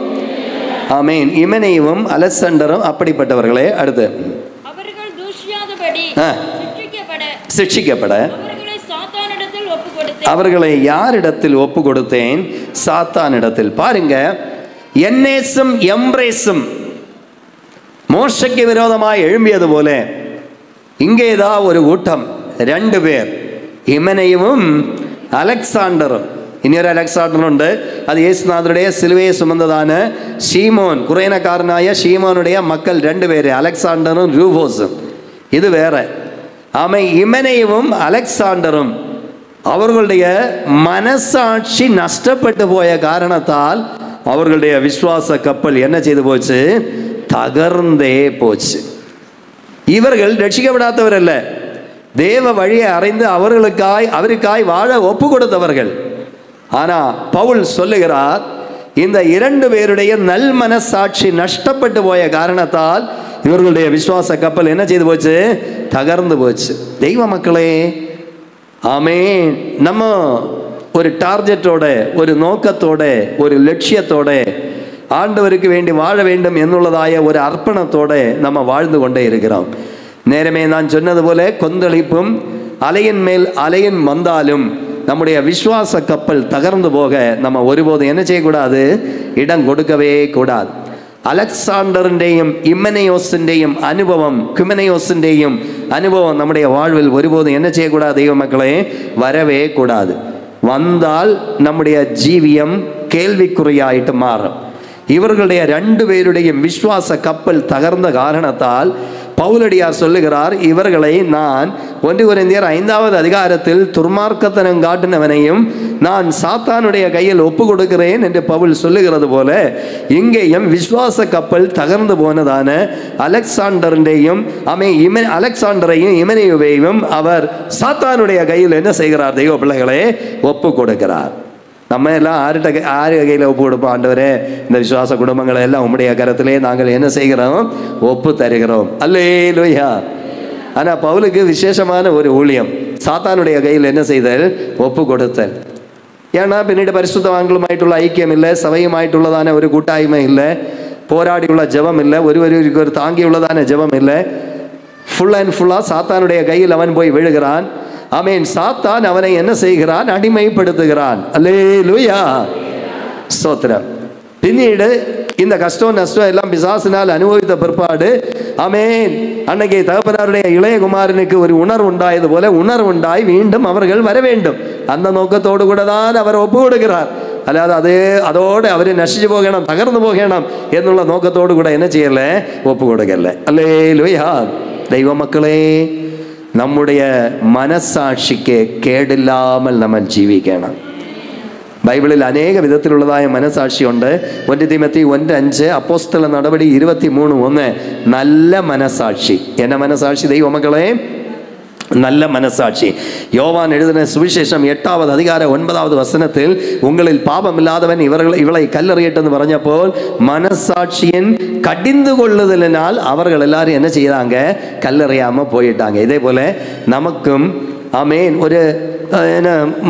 [SPEAKER 2] ஆமென். இமனையும் அலெக்சாண்டரும் அப்படிப்பட்டவர்களே. அடுத்து
[SPEAKER 3] அவர்கள் தூஷியாதபடி
[SPEAKER 2] சிட்சிக்கப்பட அவர்களை யாரிடத்தில் ஒப்பு கொடுத்தேன்? சாத்தானிடத்தில். பாருங்க, എന്നേസും എംബ്രേസും மோசைக்கு விரோதமாய் எழும்பியது போல இங்கேதான் ஒரு கூட்டம், 2 பேர், இமனையும் அலெக்சாண்டரும். ഇനിയൊരു അലക്സാണ്ടറുണ്ട്. അത് യേശുനാഥരുടെ സിലുവയെ സുമന്നതാണ് ഷീമോൻ, കുറേനക്കാരനായ ഷീമോനുடைய மக்கள் 2 பேர், அலெக்சாண்டரும் ரூபோஸும். இது வேற. ஆமை இமனேவும் அலெக்சாண்டரும் அவர்களுடைய மனசாட்சி நஷ்டப்பட்டு போய காரணத்தால் அவர்களுடைய விசுவாச கப்பல் என்ன செய்து போச்சு? தகர்ந்தே போச்சு. இவர்கள் ரட்சிக்கப்படாதவர் அல்ல, தேவ வழியை அறிந்து அவருக்காய் வாழ ஒப்பு கொடுத்தவர்கள். ஆனா பவுல் சொல்லுகிறார், இந்த 2 பேருடைய நல் மனசாட்சி நஷ்டப்பட்டு போய காரணத்தால் இவர்களுடைய விசுவாச கப்பல் என்ன செய்து போச்சு? தகர்ந்து போச்சு. தெய்வ மக்களே, ஆமென். நம்ம ஒரு டார்கெட்டோட, ஒரு நோக்கத்தோட, ஒரு லட்சியத்தோட ஆண்டவருக்கு வேண்டி வாழ வேண்டும் என்னுள்ளதாய ஒரு அர்ப்பணத்தோட நம்ம வாழ்ந்து கொண்டே இருக்கிறோம். நேரமே நான் சொன்னது போல கொந்தளிப்பும் அலையின் மேல் அலையின் வந்தாலும் நம்முடைய விசுவாச கப்பல் தகர்ந்து போக நம்ம ஒருபோதும் என்ன செய்யக்கூடாது? இடம் கொடுக்கவே கூடாது. அலெக்சாண்டரிൻ്റെയും இமனேயோஸிൻ്റെയും அனுபவம் நம்முடைய வாழ்வில் ஒருபோதும் என்ன செய்யக்கூடாது? தெய்வ மக்களே, வரவே கூடாது. வந்தால் நம்முடைய ஜீவியம் கேள்விக்குறியாயிட்டு மாறும். இவர்களுடைய 2 பேருடைய விசுவாச கப்பல் தகர்ந்த காரணத்தால் பவுலடியார் சொல்லுகிறார், இவர்களை நான் 1 கொரிந்தியர் 5வது அதிகாரத்தில் துர்மார்க்கத்தனம் காட்டினவனையும் நான் சாத்தானுடைய கையில் ஒப்பு கொடுக்கிறேன் என்று பவுல் சொல்லுகிறது போல, இங்கேயும் விசுவாச கப்பல் தகர்ந்து போனதான அலெக்சாண்டரையும் இமனேயுவையும் அவர் சாத்தானுடைய கையில் என்ன செய்கிறார்? தெய்வ பிள்ளைகளே, ஒப்பு கொடுக்கிறார். நம்ம எல்லாம் ஆறு கையில் ஒப்பு கொடுப்போம். ஆண்டவரே, இந்த விசுவாச குடும்பங்களை எல்லாம் உம்முடைய கரத்திலே நாங்கள் என்ன செய்கிறோம்? ஒப்பு தருகிறோம். அல்லேலூயா. ஆனால் பவுலுக்கு விசேஷமான ஒரு ஊழியம், சாத்தானுடைய கையில் என்ன செய்தல்? ஒப்பு கொடுத்தல். ஏன்னா பின்னீடு பரிசுத்தவான்களுமாയിട്ടുള്ള ஐக்கியம் இல்லை, சபையுமாയിട്ടുള്ളதான ஒரு கூட்டாய்மை இல்லை, போராடியுள்ள ஜெபம் இல்லை, ஒருவருக்கு ஒரு தாங்கியுள்ளதான ஜெபம் இல்லை. ஃபுல் அண்ட் ஃபுல்லாக சாத்தானுடைய கையில் அவன் போய் விழுகிறான். ஆமென். சாத்தான் அவனை என்ன செய்கிறான்? அடிமைப்படுத்துகிறான். அல்லேலூயா, ஸ்தோத்திரம். பின்னீடு இந்த கஷ்டம் நஷ்டம் எல்லாம் பிசாசினால் அனுபவித்த பிற்பாடு, ஆமென், அன்னைக்கு தகப்பனாருடைய இளையகுமாரனுக்கு ஒரு உணர்வு உண்டாயது போல உணர்வுண்டாய் மீண்டும் அவர்கள் வர வேண்டும். அந்த நோக்கத்தோடு கூட தான் அவர் ஒப்பு கொடுக்கிறார். அல்லாது அதோடு அவர் நசிச்சு போகணும், தகர்ந்து போகணும் എന്നുള്ള நோக்கத்தோடு கூட என்ன செய்யல? ஒப்பு கொடுக்கல. அல்லேலூயா. தெய்வ மக்களே, நம்முடைய மனசாட்சிக்கு കേടില്ലാமல் നമ്മൾ ജീവിക്കണം. ബൈബിളിൽ അനേക വിധത്തിലുള്ളതായ മനസാക്ഷിയുണ്ട്. 1 തിമോത്തി 1:5, അപ്പോസ്തല നടപടി 23:1. നല്ല മനസാക്ഷി. എന്ന മനസാക്ഷി? ദൈവമക്കളെ, நல்ல மனசாட்சி. யோவான் எழுதின சுவிசேஷம் 8வது அதிகாரம் 9வது வசனத்தில், உங்களில் பாவம் இல்லாதவன் இவளை கல்லறியட்டும் പറഞ്ഞപ്പോൾ மனசாட்சியின் கடிந்து கொள்ளுதலினால் அவர்கள் எல்லாரும் என்ன செய்தாங்க? கல்லறியாம போயிட்டாங்க. இதே போல நமக்கும் ஆமென் ஒரு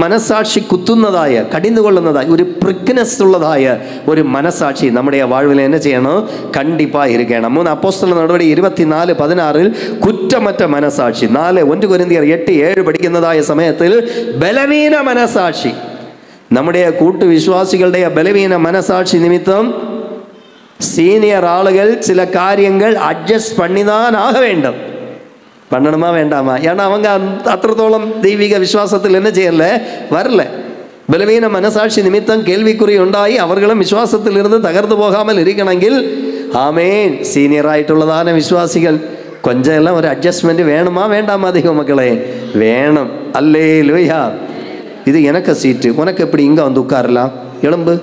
[SPEAKER 2] മനസാക്ഷി കുത്തുന്നതായ, കടിഞ്ഞു കൊള്ളുന്നതായ, ഒരു പ്രിക്നെസ് ഉള്ളതായ ഒരു മനസാക്ഷി നമ്മുടെ വാഴ്വിൽ എന്നെ ചെയ്യണം? കണ്ടിപ്പാ ഇരിക്കണം. 3 അപ്പോസ്തല നടപടി 24:16 കുറ്റമറ്റ മനസാക്ഷി. 1 കൊരിന്ത്യർ 8:7 പഠിക്കുന്നതായ സമയത്തിൽ ബലവീന മനസാക്ഷി. നമ്മുടെ കൂട്ടുവിശ്വാസികളുടെ ബലവീന മനസാക്ഷി നിമിത്തം സീനിയർ ആളുകൾ ചില കാര്യങ്ങൾ അഡ്ജസ്റ്റ് പണിതാൻ ആക വേണ്ടും. பண்ணணுமா வேண்டாமா? ஏன்னா அவங்க அത്രത്തോളം தெய்வீக விசுவாசத்தில் என்ன செய்யல? வரல. பலவீன மனசாட்சி நிமித்தம் கேள்விக்குறி உண்டாகி அவர்களும் விசுவாசத்தில் இருந்து தகர்ந்து போகாமல் இருக்கണമെങ്കിൽ, ஆமென், சீனியராയിട്ടുള്ളதான விசுவாசிகள் கொஞ்சம் எல்லாம் ஒரு அட்ஜஸ்ட்மெண்ட் வேணுமா வேண்டாமா? தெய்வ மக்களே, வேணும். அல்லேலூயா. இது எனக்கு சீட்டு, உனக்கு எப்படி இங்கே வந்து உட்காரலாம்? எலும்பு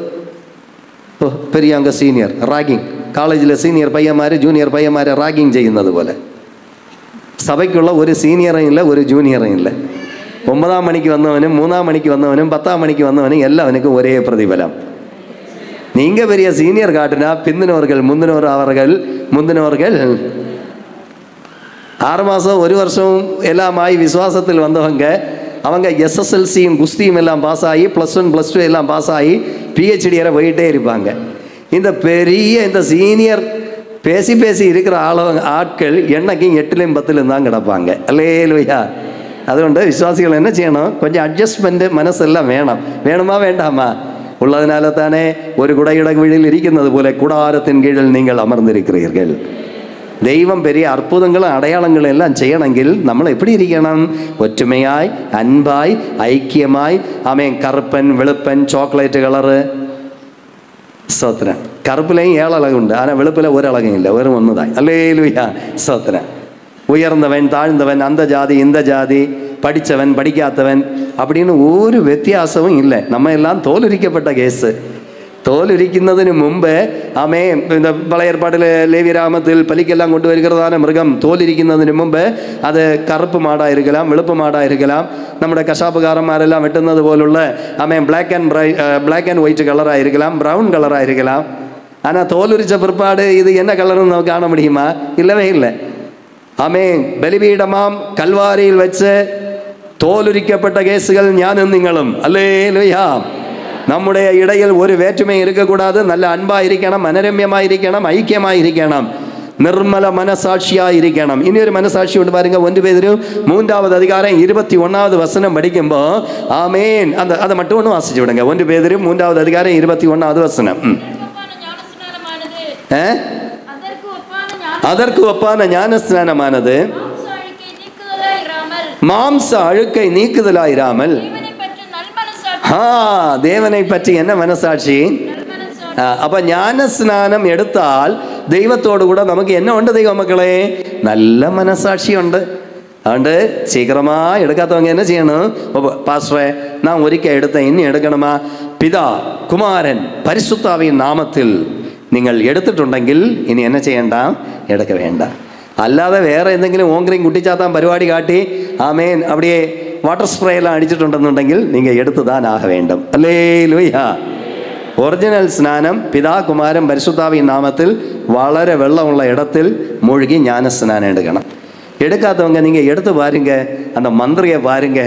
[SPEAKER 2] பெரிய அங்கே சீனியர் ராகிங், காலேஜில் சீனியர் பையன்மார் ஜூனியர் பையன்மார் ராகிங் ചെയ്യുന്നത് പോലെ സഭയ്ക്കുള്ള ഒരു സീനിയറും ഇല്ല, ഒരു ജൂനിയറും ഇല്ല. 9ആം മണിക്ക് വന്നവനും 3ആം മണിക്ക് വന്നവനും 10ആം മണിക്ക് വന്നവനും എല്ലാവനും ഒരേ പ്രതിഫലം. நீங்க பெரிய சீனியர் காட்டினா பிந்தினவர்கள் முந்தினவர்கள் 6 மாதம் 1 வருஷம் எல்லாமாய் விசுவாசத்தில் வந்தவங்க, அவங்க எஸ்எஸ்எல்சியும் குஸ்தியும் எல்லாம் பாஸ் ஆகி +1 +2 எல்லாம் பாஸ் ஆகி PhD வரை போயிட்டே இருப்பாங்க. இந்த பெரிய இந்த சீனியர் பேசி இருக்கிற ஆட்கள் எண்ணக்கும் 8ലും 10ലും தான் கிடப்பாங்க. அல்லேலூயா. അതുകൊണ്ട് വിശ്വാസികൾ என்ன ചെയ്യണം? கொஞ்சம் அட்ஜஸ்ட்மெண்ட் മനസ്സെല്ലാം வேணுமா வேண்டாமா? உள்ளதுனால தானே ஒரு குடையுட கீழில் இருக்கிறது போல கூடாரத்தின் கீழில் நீங்கள் அமர்ந்திருக்கிறீர்கள். தெய்வம் பெரிய அற்புதங்களும் அடையாளங்களும் எல்லாம் செய்யണമെങ്കിൽ നമ്മൾ எப்படி இருக்கணும்? ஒற்றுமையாய், அன்பாய், ஐக்கியமாய். ஆமென். கருப்பன் வெளுப்பன் சாக்லேட் கலரு, ஸ்தோத்திரம். கருப்புலையும் 7 அழகு உண்டு, ஆனால் வெளுப்பில் ஒரு அழகும் இல்லை, வெறும் 1 தான். அல்லேலூயா, ஸ்தோத்திரம். உயர்ந்தவன் தாழ்ந்தவன், அந்த ஜாதி இந்த ஜாதி, படித்தவன் படிக்காதவன் அப்படின்னு ஒரு வித்தியாசமும் இல்லை. நம்ம எல்லாம் தோலுரிக்கப்பட்ட கேஸு. தோலுரிക്കുന്നതിന് മുമ്പ് ആമേ പഴയ ഏർപ്പാടിൽ ലേവ്യരാമത്തിൽ പലിക്കെല്ലാം കൊണ്ടുവരുന്നതാണ് മൃഗം. തോലിരിക്കുന്നതിന് മുമ്പ് അത് കറുപ്പ് മാടായിരിക്കലാം, വെളുപ്പ് മാടായിരിക്കലാം, നമ്മുടെ കശാപ്പുകാരന്മാരെല്ലാം വെട്ടുന്നത് പോലുള്ള ആമേ ബ്ലാക്ക് ആൻഡ് വൈറ്റ് കളറായിരിക്കലാം, ബ്രൗൺ കളറായിരിക്കലാം. ஆனால் தோலுரிச்ச பிற்பாடு இது என்ன கலர்னு നമുക്ക് காண முடியுமா? இல்லவே இல்லை. ஆமே பலிபீடமாம் கல்வாரியில் வச்சு தோலுரிக்கப்பட்ட கேசுகள் ஞானும் நீங்களும். அல்லேலூயா. നമ്മുടെ ഇടയിൽ ഒരു വേற்றுമയും இருக்கக்கூடாது. நல்ல அன்பாയിരിക്കണം, മനരമ്യമായിരിക്കണം, ഐക്യമായിരിക്കണം, നിർമ്മല മനസാക്ഷിയായിരിക്കണം. ഇനിയൊരു മനസാക്ഷി കൊണ്ട് பாருங்க. 1 பேதுரு 3வது அதிகாரம் 21வது வசனம் படிக்குമ്പോൾ ஆமேன். அதை மட்டும் ஒன்று வாசிச்சு விடுங்க. 1 பேதுரு 3வது அதிகாரம் 21வது வசனம். அதற்கு ஒப்பான ஞானஸ்நானமானது மாம்ச அழுக்கை நீக்குதலாயிராமல் தேவனை பற்றி என்ன மனசாட்சி? அப்ப ஞானஸ்நானம் எடுத்தால் ദൈവത്തോട് കൂടെ നമുക്ക് என்ன ഉണ്ട് ദൈവ മക്കളെ? നല്ല മനസാക്ഷി ഉണ്ട്. അതുകൊണ്ട് ശീഘ്രമായി എടുക്കാത്തവங்க என்ன ചെയ്യണം? പാസ്റ്ററെ நான் ഒരിക്കൽ എടുത്ത ഇനി എടുക്കണമാ? പിതാ കുമാരൻ പരിശുദ്ധാവിൻ നാമത്തിൽ നിങ്ങൾ എടുത്തിട്ടുണ്ടെങ്കിൽ ഇനി என்ன ചെയ്യണ്ട? എടുക്ക വേണ്ട. അല്ലാതെ വേറെ എന്തെങ്കിലും ഓങ്ക്രീം കുട്ടിച്ചാത്താൻ പരിപാടി കാട്ടി ആമേൻ அப்படியே வாட்டர் ஸ்ப்ரே எல்லாம் அடிச்சிட்டுണ്ടെന്നുണ്ടെങ്കിൽ நீங்கள் எடுத்து தான் ஆக வேண்டும். அல்லேலூயா. ஒரிஜினல் ஸ்நானம் பிதா குமாரன் பரிசுத்தாவின் நாமத்தில் വളരെ வெள்ளமுள்ள இடத்தில் மூழ்கி ஞான ஸ்நானம் எடுக்கணும். எடுக்காதவங்க நீங்கள் எடுத்து பாருங்க. அந்த மந்திரியை பாருங்க.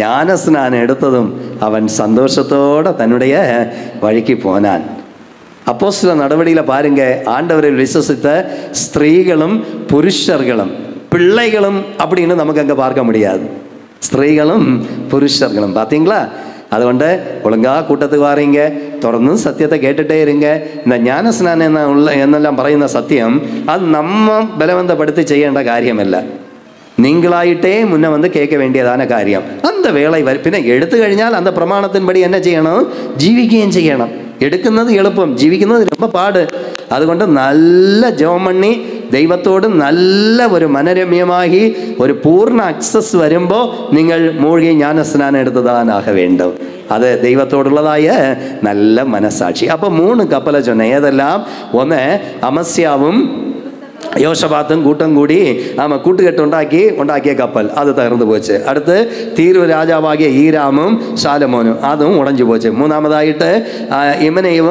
[SPEAKER 2] ஞான ஸ்நானம் எடுத்ததும் அவன் சந்தோஷத்தோடு தன்னுடைய வழிக்கு போனான். அப்போஸ்தல நடவடிக்கையில் பாருங்க. ஆண்டவரில் விசுவசித்த ஸ்திரீகளும் புருஷர்களும் பிள்ளைகளும் அப்படின்னு நமக்கு அங்கே பார்க்க முடியாது. ஸ்திரீகளும் புருஷர்களும் பார்த்தீங்களா? അതുകൊണ്ട് ஒழுங்காக கூட்டத்துக்கு வாரீங்க, தொடர்ந்து சத்தியத்தை கேட்டுகிட்டே இருங்க. இந்த ஞானஸ்நானம் എന്നെല്ലാം പറയുന്ന സത്യം അത് നമ്മ ബലവന്തപ്പെടുത്തി ചെയ്യേണ്ട കാര്യമല്ല. நீங்களாயிட்டே முன்ன வந்து கேட்க வேண்டியதான காரியம். அந்த வேலை பின்ன எடுத்து കഴിഞ്ഞാൽ அந்த பிரமாணத்தின்படி என்ன செய்யணும்? ஜீவிക്കുകയും ചെയ്യണം. എടുക്കുന്നത് എളുപ്പം, ജീവിക്കുന്നത് ரொம்ப പാട്. അതുകൊണ്ട് നല്ല ജപം பண்ணி ദൈവത്തോട് നല്ല ഒരു മനരമ്യമായി ഒരു പൂർണ്ണ അക്സസ് വരുമ്പോൾ നിങ്ങൾ മൂழ்കി ജ്ഞാനസ്നാനം എടുത്തതാനാക വേണ്ടും. അത് ദൈവത്തോടുള്ളതായ നല്ല മനസാക്ഷി. അപ്പോൾ 3 കപ്പല ചൊന്ന ഏതെല്ലാം? ഒന്ന് അമസ്യാവും യോശബാത്തും കൂട്ടം കൂടി കൂട്ടുകെട്ടുണ്ടാക്കിയ കപ്പൽ, അത് തകർന്നു പോച്ച്. അടുത്ത് തീരു രാജാവാകിയ ഈരാമും ശാലമോനും, അതും ഉടഞ്ഞു പോച്ച്. മൂന്നാമതായിട്ട് ഇമനയും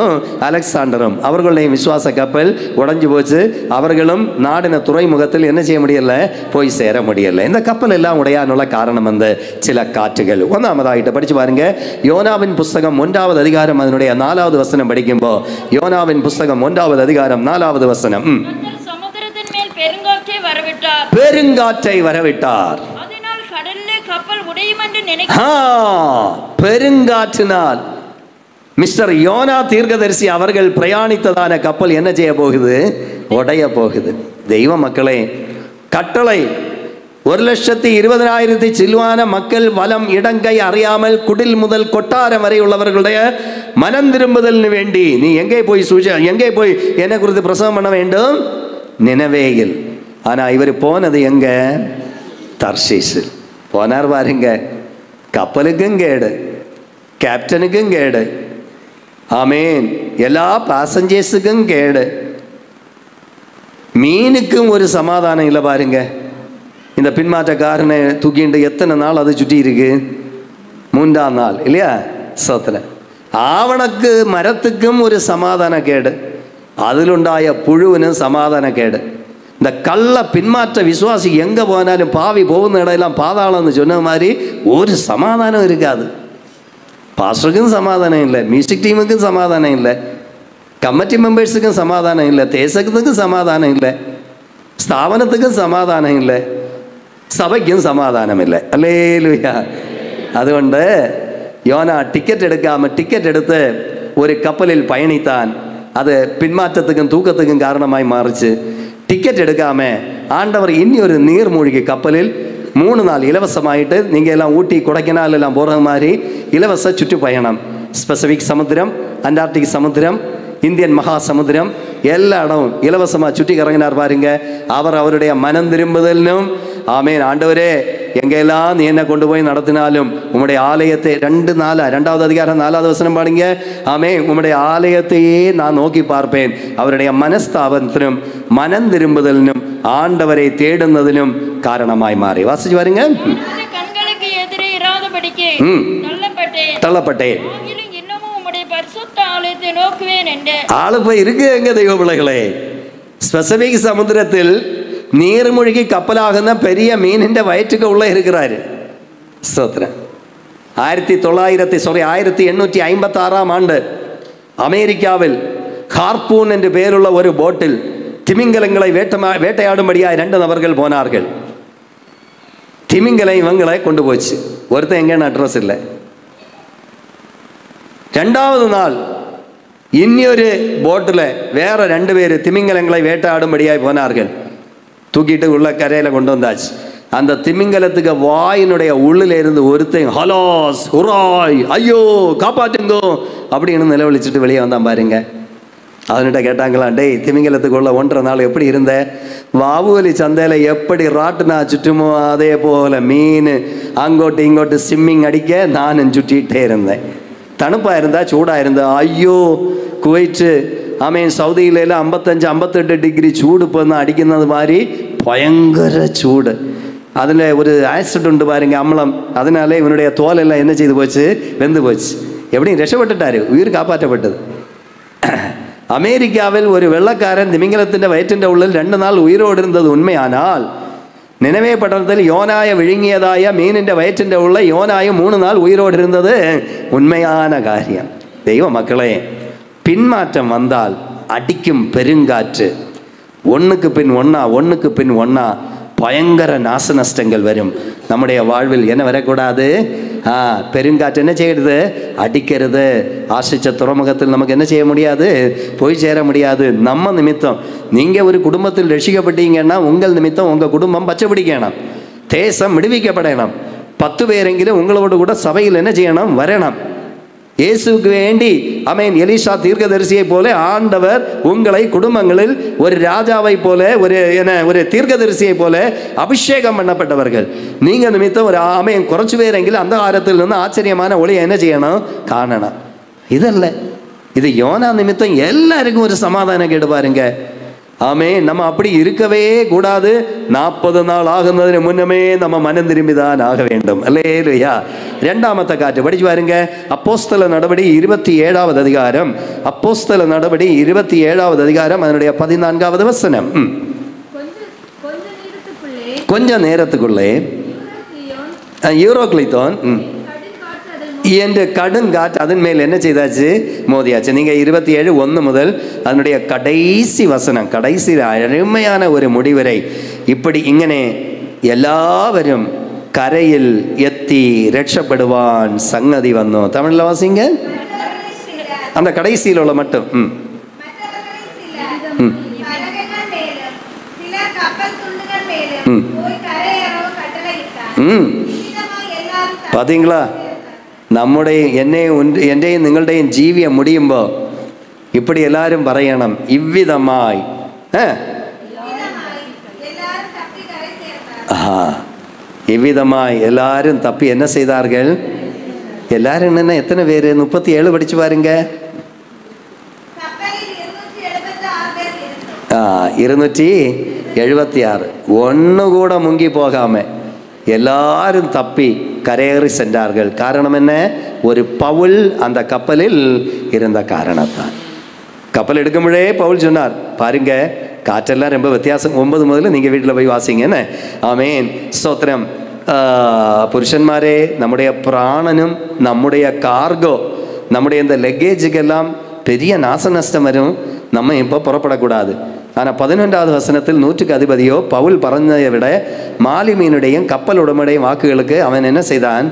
[SPEAKER 2] അലക്സാണ്ടറും അവர்களுடைய விசுவாச கப்பல் உடஞ்சு போச்சு. அவர்களும் நாடின துறைமுகத்தில் என்ன செய்ய முடியல? போய் சேர முடியல. இந்த கப்பல் எல்லாம் உடையாനുള്ള காரணம் வந்து சில காற்றுகள். ஒன்றாமதாயிட்டு படிச்சு பாருங்க. யோனாவின் புஸ்தகம் 1வது அதிகாரம் அதனுடைய 4வது வசனம் படிக்கும்போது, யோனாவின் புஸ்தகம் 1வது அதிகாரம் 4வது வசனம். பெருங்காற்றை வரவிட்டார். பெருங்காற்றினால் மிஸ்டர் யோனா தீர்க்கதரிசி அவர்கள் பிரயாணித்ததான கப்பல் என்ன செய்ய போகுது? உடைய போகுது. தெய்வ மக்களே, கட்டளை 1,20,000 சில்வான மக்கள் வலம் இடங்கை அறியாமல் குடில் முதல் கொட்டாரம் வரை உள்ளவர்களுடைய மனம் திரும்புதல்னு வேண்டி நீ எங்கே போய் என்ன குறித்து பிரசவம் பண்ண வேண்டும்? நினவேயில். ஆனால் இவர் போனது எங்க? தர்ஷீஸில் போனார். பாருங்க, கப்பலுக்கும் கேடு, கேப்டனுக்கும் கேடு, ஆமேன், எல்லா பாசஞ்சர்ஸுக்கும் கேடு, மீனுக்கும் ஒரு சமாதானம் இல்லை. பாருங்க, இந்த பின்மாற்றக்காரனை தூக்கிட்டு எத்தனை நாள் அது சுற்றி இருக்கு? 3ஆம் நாள் இல்லையா? சோத்துல ஆவணக்கு மரத்துக்கும் ஒரு சமாதான கேடு, அதிலுண்டாய புழுவிനും சமாதான கேடு. இந்த கள்ள பின்மாற்ற விசுவாசி எங்கே போனாலும் பாவி போகுന്ന இடையெல்லாம் பாதாளம்னு சொன்ன மாதிரி ஒரு சமாதானம் இருக்காது. பாஸ்டருக்கும் சமாதானம் இல்லை, மியூசிக் டீமுக்கும் சமாதானம் இல்லை, கமிட்டி மெம்பர்ஸுக்கும் சமாதானம் இல்லை, தேசத்துக்கும் சமாதானம் இல்லை, ஸ்தாபனத்துக்கும் சமாதானம் இல்லை, சபைக்கும் சமாதானம் இல்லை. அல்லேலூயா. അതുകൊണ്ട് யோனா டிக்கெட் எடுத்து ஒரு கப்பலில் பயணித்தான். அது பின்மாற்றத்துக்கும் தூக்கத்துக்கும் காரணமாய் மாறுச்சு. டிக்கெட் எடுக்காம ஆண்டவர் இனி ஒரு நீர்மூழ்கி கப்பலில் 3 நாள் இலவசமாயிட்டு நீங்கள் எல்லாம் ஊட்டி கொடைக்கானல் எல்லாம் போகிற மாதிரி இலவச சுற்றுப்பயணம். ஸ்பெசிபிக் சமுத்திரம், அண்டார்டிக் சமுத்திரம், இந்தியன் மகா சமுத்திரம், எல்லா இடமும் இலவசமாக சுற்றி கறங்கினார் பாருங்க. அவர் அவருடைய மனம் திரும்புதலும் ஆமேன். ஆண்டவரே எங்கெல்லாம் நீ என்ன கொண்டு போய் நடத்தினாலும் உம்முடைய ஆலயத்தை 2:4 அதிகாரம் 4வது வசனம் பாருங்க. ஆமே, உம்முடைய ஆலயத்தையே நான் நோக்கி பார்ப்பேன். அவருடைய மனஸ்தாபத்திலும் மனம் திரும்புதலினும் ஆண்டவரை தேடுனதிலும் காரணமாய் மாறி. வாசிச்சு பாருங்க.
[SPEAKER 3] கண்களுக்கு எதிரே இராதபடிக்கு
[SPEAKER 2] தள்ளப்பட்டேன்.
[SPEAKER 3] இன்னமும் உம்முடைய பரிசுத்த ஆலயத்தை நோக்குவேன் என்று.
[SPEAKER 2] ஆளு போய் இருக்கு எங்க தெய்வ பிள்ளைகளே. பசிபிக் சமுத்திரத்தில் நீர்மூழ்கி கப்பலாகுന്ന பெரிய மீனிന്റെ வயிற்றுக்கு உள்ள இருக்கிறாரு. ஸ்தோத்திரம். 1856 ஆண்டு அமெரிக்காவில் ஹார்பூன் என்று பெயருள்ள ஒரு போட்டில் திமிங்கலங்களை வேட்டையாடும்படியாக 2 நபர்கள் போனார்கள். திமிங்கலை இவங்களை கொண்டு போச்சு. ஒருத்தன் எங்கன்னு அட்ரஸ் இல்லை. 2வது நாள் இன்னொரு போட்டில் வேற 2 பேர் திமிங்கலங்களை வேட்டையாடும்படியாக போனார்கள். தூக்கிட்டு உள்ள கரையில் கொண்டு வந்தாச்சு. அந்த திமிங்கலத்துக்கு வாயினுடைய உள்ளில் இருந்து ஒருத்தன் ஹலாஸ் ஹுராய் ஐயோ காப்பாற்றுங்கோ அப்படின்னு நிலவழிச்சிட்டு வெளியே வந்தான் பாருங்க. அவன்கிட்ட கேட்டாங்களா, டேய் திமிங்கலத்துக்குள்ள 1.5 நாள் எப்படி இருந்த? வாவுவலி சந்தையில் எப்படி ராட்டுனா சுற்றுமோ அதே போல மீன் அங்கோட்டு இங்கோட்டு ஸ்விம்மிங் அடிக்க நானும் சுற்றிகிட்டே இருந்தேன். தணுப்பாக இருந்தா சூடாக இருந்தா ஐயோ குவைட்டு ஆமீன் சவுதியில 55-58 டிகிரி சூடு இப்போ தான் அடிக்கிறது மாதிரி பயங்கர சூடு. அதில் ஒரு ஆசிட் உண்டு பாருங்க, அம்லம். அதனால இவனுடைய தோல் எல்லாம் என்ன செய்து போச்சு, வெந்து போச்சு. எப்படியும் ரஷப்பட்டுட்டாரு, உயிர் காப்பாற்றப்பட்டது. அமெரிக்காவில் ஒரு வெள்ளக்காரன் திமிங்கலத்திൻ്റെ வயிற்றிൻ്റെ ഉള്ളിൽ 2 നാൾ ഉയരോട് ഇരുന്നത് ഉണ്മയാനാൽ നിനവേ പട്ടണത്തിൽ യോനായ വിഴുങ്ങിയതായ മീനിൻ്റെ വയറ്റിൻ്റെ ഉള്ള യോനായ 3 നാൾ ഉയരോടിരുന്നത് ഉണ്മயான കാര്യം. ദൈവ മക്കളെ, பின்மாற்றம் வந்தால் அடிக்கும் பெருங்காற்று ஒன்றுக்கு பின் ஒன்றா பயங்கர நாச நஷ்டங்கள் வரும். நம்முடைய வாழ்வில் என்ன வரக்கூடாது? பெருங்காற்று என்ன செய்கிறது? அடிக்கிறது. ஆசிச்ச துறைமுகத்தில் நமக்கு என்ன செய்ய முடியாது? போய் சேர முடியாது. நம்ம நிமித்தம் நீங்கள் ஒரு குடும்பத்தில் ரட்சிக்கப்பட்டீங்கன்னா உங்கள் நிமித்தம் உங்கள் குடும்பம் பச்சை பிடிக்கணும், தேசம் விடுவிக்கப்படணும். 10 பேரெങ്കിലും உங்களோடு கூட சபையில் என்ன செய்யணும்? வரணும். இயேசுவுக்கு வேண்டி ஆமென். எலிசா தீர்க்கதரிசியை போல ஆண்டவர் உங்களை குடும்பங்களில் ஒரு ராஜாவை போல ஒரு தீர்க்கதரிசியை போல அபிஷேகம் பண்ணப்பட்டவர்கள். நீங்க நிமித்தம் ஒரு ஆமென் குறைச்சு பேரெങ്കിലും அந்த காலத்தில் இருந்து ஆச்சரியமான ஒளியை என்ன செய்யணும்? காணணும். இதல்ல, இது யோனா நிமித்தம் எல்லாருக்கும் ஒரு சமாதானம் கேடு பாருங்க. ஆமே, நம்ம அப்படி இருக்கவே கூடாது. 40 நாள் ஆகுന്നതിന് முன்னமே நம்ம மனம் திரும்பிதான் ஆக வேண்டும். அல்லேலூயா. 2வது காற்று படிச்சு பாருங்க. அப்போஸ்தல நடபடி 27வது அதிகாரம். அப்போஸ்தல நடபடி 27வது அதிகாரம் அதனுடைய 14வது வசனம். கொஞ்ச நேரத்துக்குள்ளே யூரோக்ளித்தோன் என்று கடுங்காற்று அதன் மேல் என்ன செய்தாச்சு? மோதியாச்சு. நீங்க 27:1 முதல் அதனுடைய கடைசி வசனம், கடைசி அருமையான ஒரு முடிவரை இப்படி இங்கனே எல்லாவரும் கரையில் எத்தி ரட்சப்படுவான் சங்கதி வந்தோம். தமிழ்ல வாசிங்க. அந்த கடைசியில் உள்ள மட்டும் பாத்தீங்களா? നമ്മുടെ എൻ്റെയും നിങ്ങളുടെയും ജീവിയം മുടിയുമ്പോൾ ഇപ്പടി എല്ലാവരും പറയണം ഇவ்விதமாய். இவ்விதமாய் எல்லாரும் தப்பி என்ன செய்தார்கள்? எல்லாரும் என்ன, எத்தனை பேர்? 37 படிச்சு பாருங்க. 276 ஒன்று கூட முங்கி போகாம எல்லாரும் தப்பி கரையேறி சென்றார்கள். காரணம் என்ன? ஒரு பவுல் அந்த கப்பலில் இருந்த காரணத்தான். கப்பல் எடுக்கும்போதே பவுல் சொன்னார் பாருங்க, காற்றெல்லாம் ரொம்ப வித்தியாசம். 9 முதல்ல நீங்கள் வீட்டில் போய் வாசிங்க. என்ன ஆமேன், ஸ்தோத்திரம். புருஷன்மாரே, நம்முடைய பிராணனும் நம்முடைய கார்கோ நம்முடைய இந்த லக்கேஜுக்கெல்லாம் பெரிய நாச நஷ்டம் வரும். நம்ம இப்போ புறப்படக்கூடாது. ஆனால் 11வது வசனத்தில் 100க்கு அதிபதியோ பவுல் பறந்ததை விட மாலுமியினுடைய கப்பல் உடமையுடைய வாக்குகளுக்கு அவன் என்ன செய்தான்?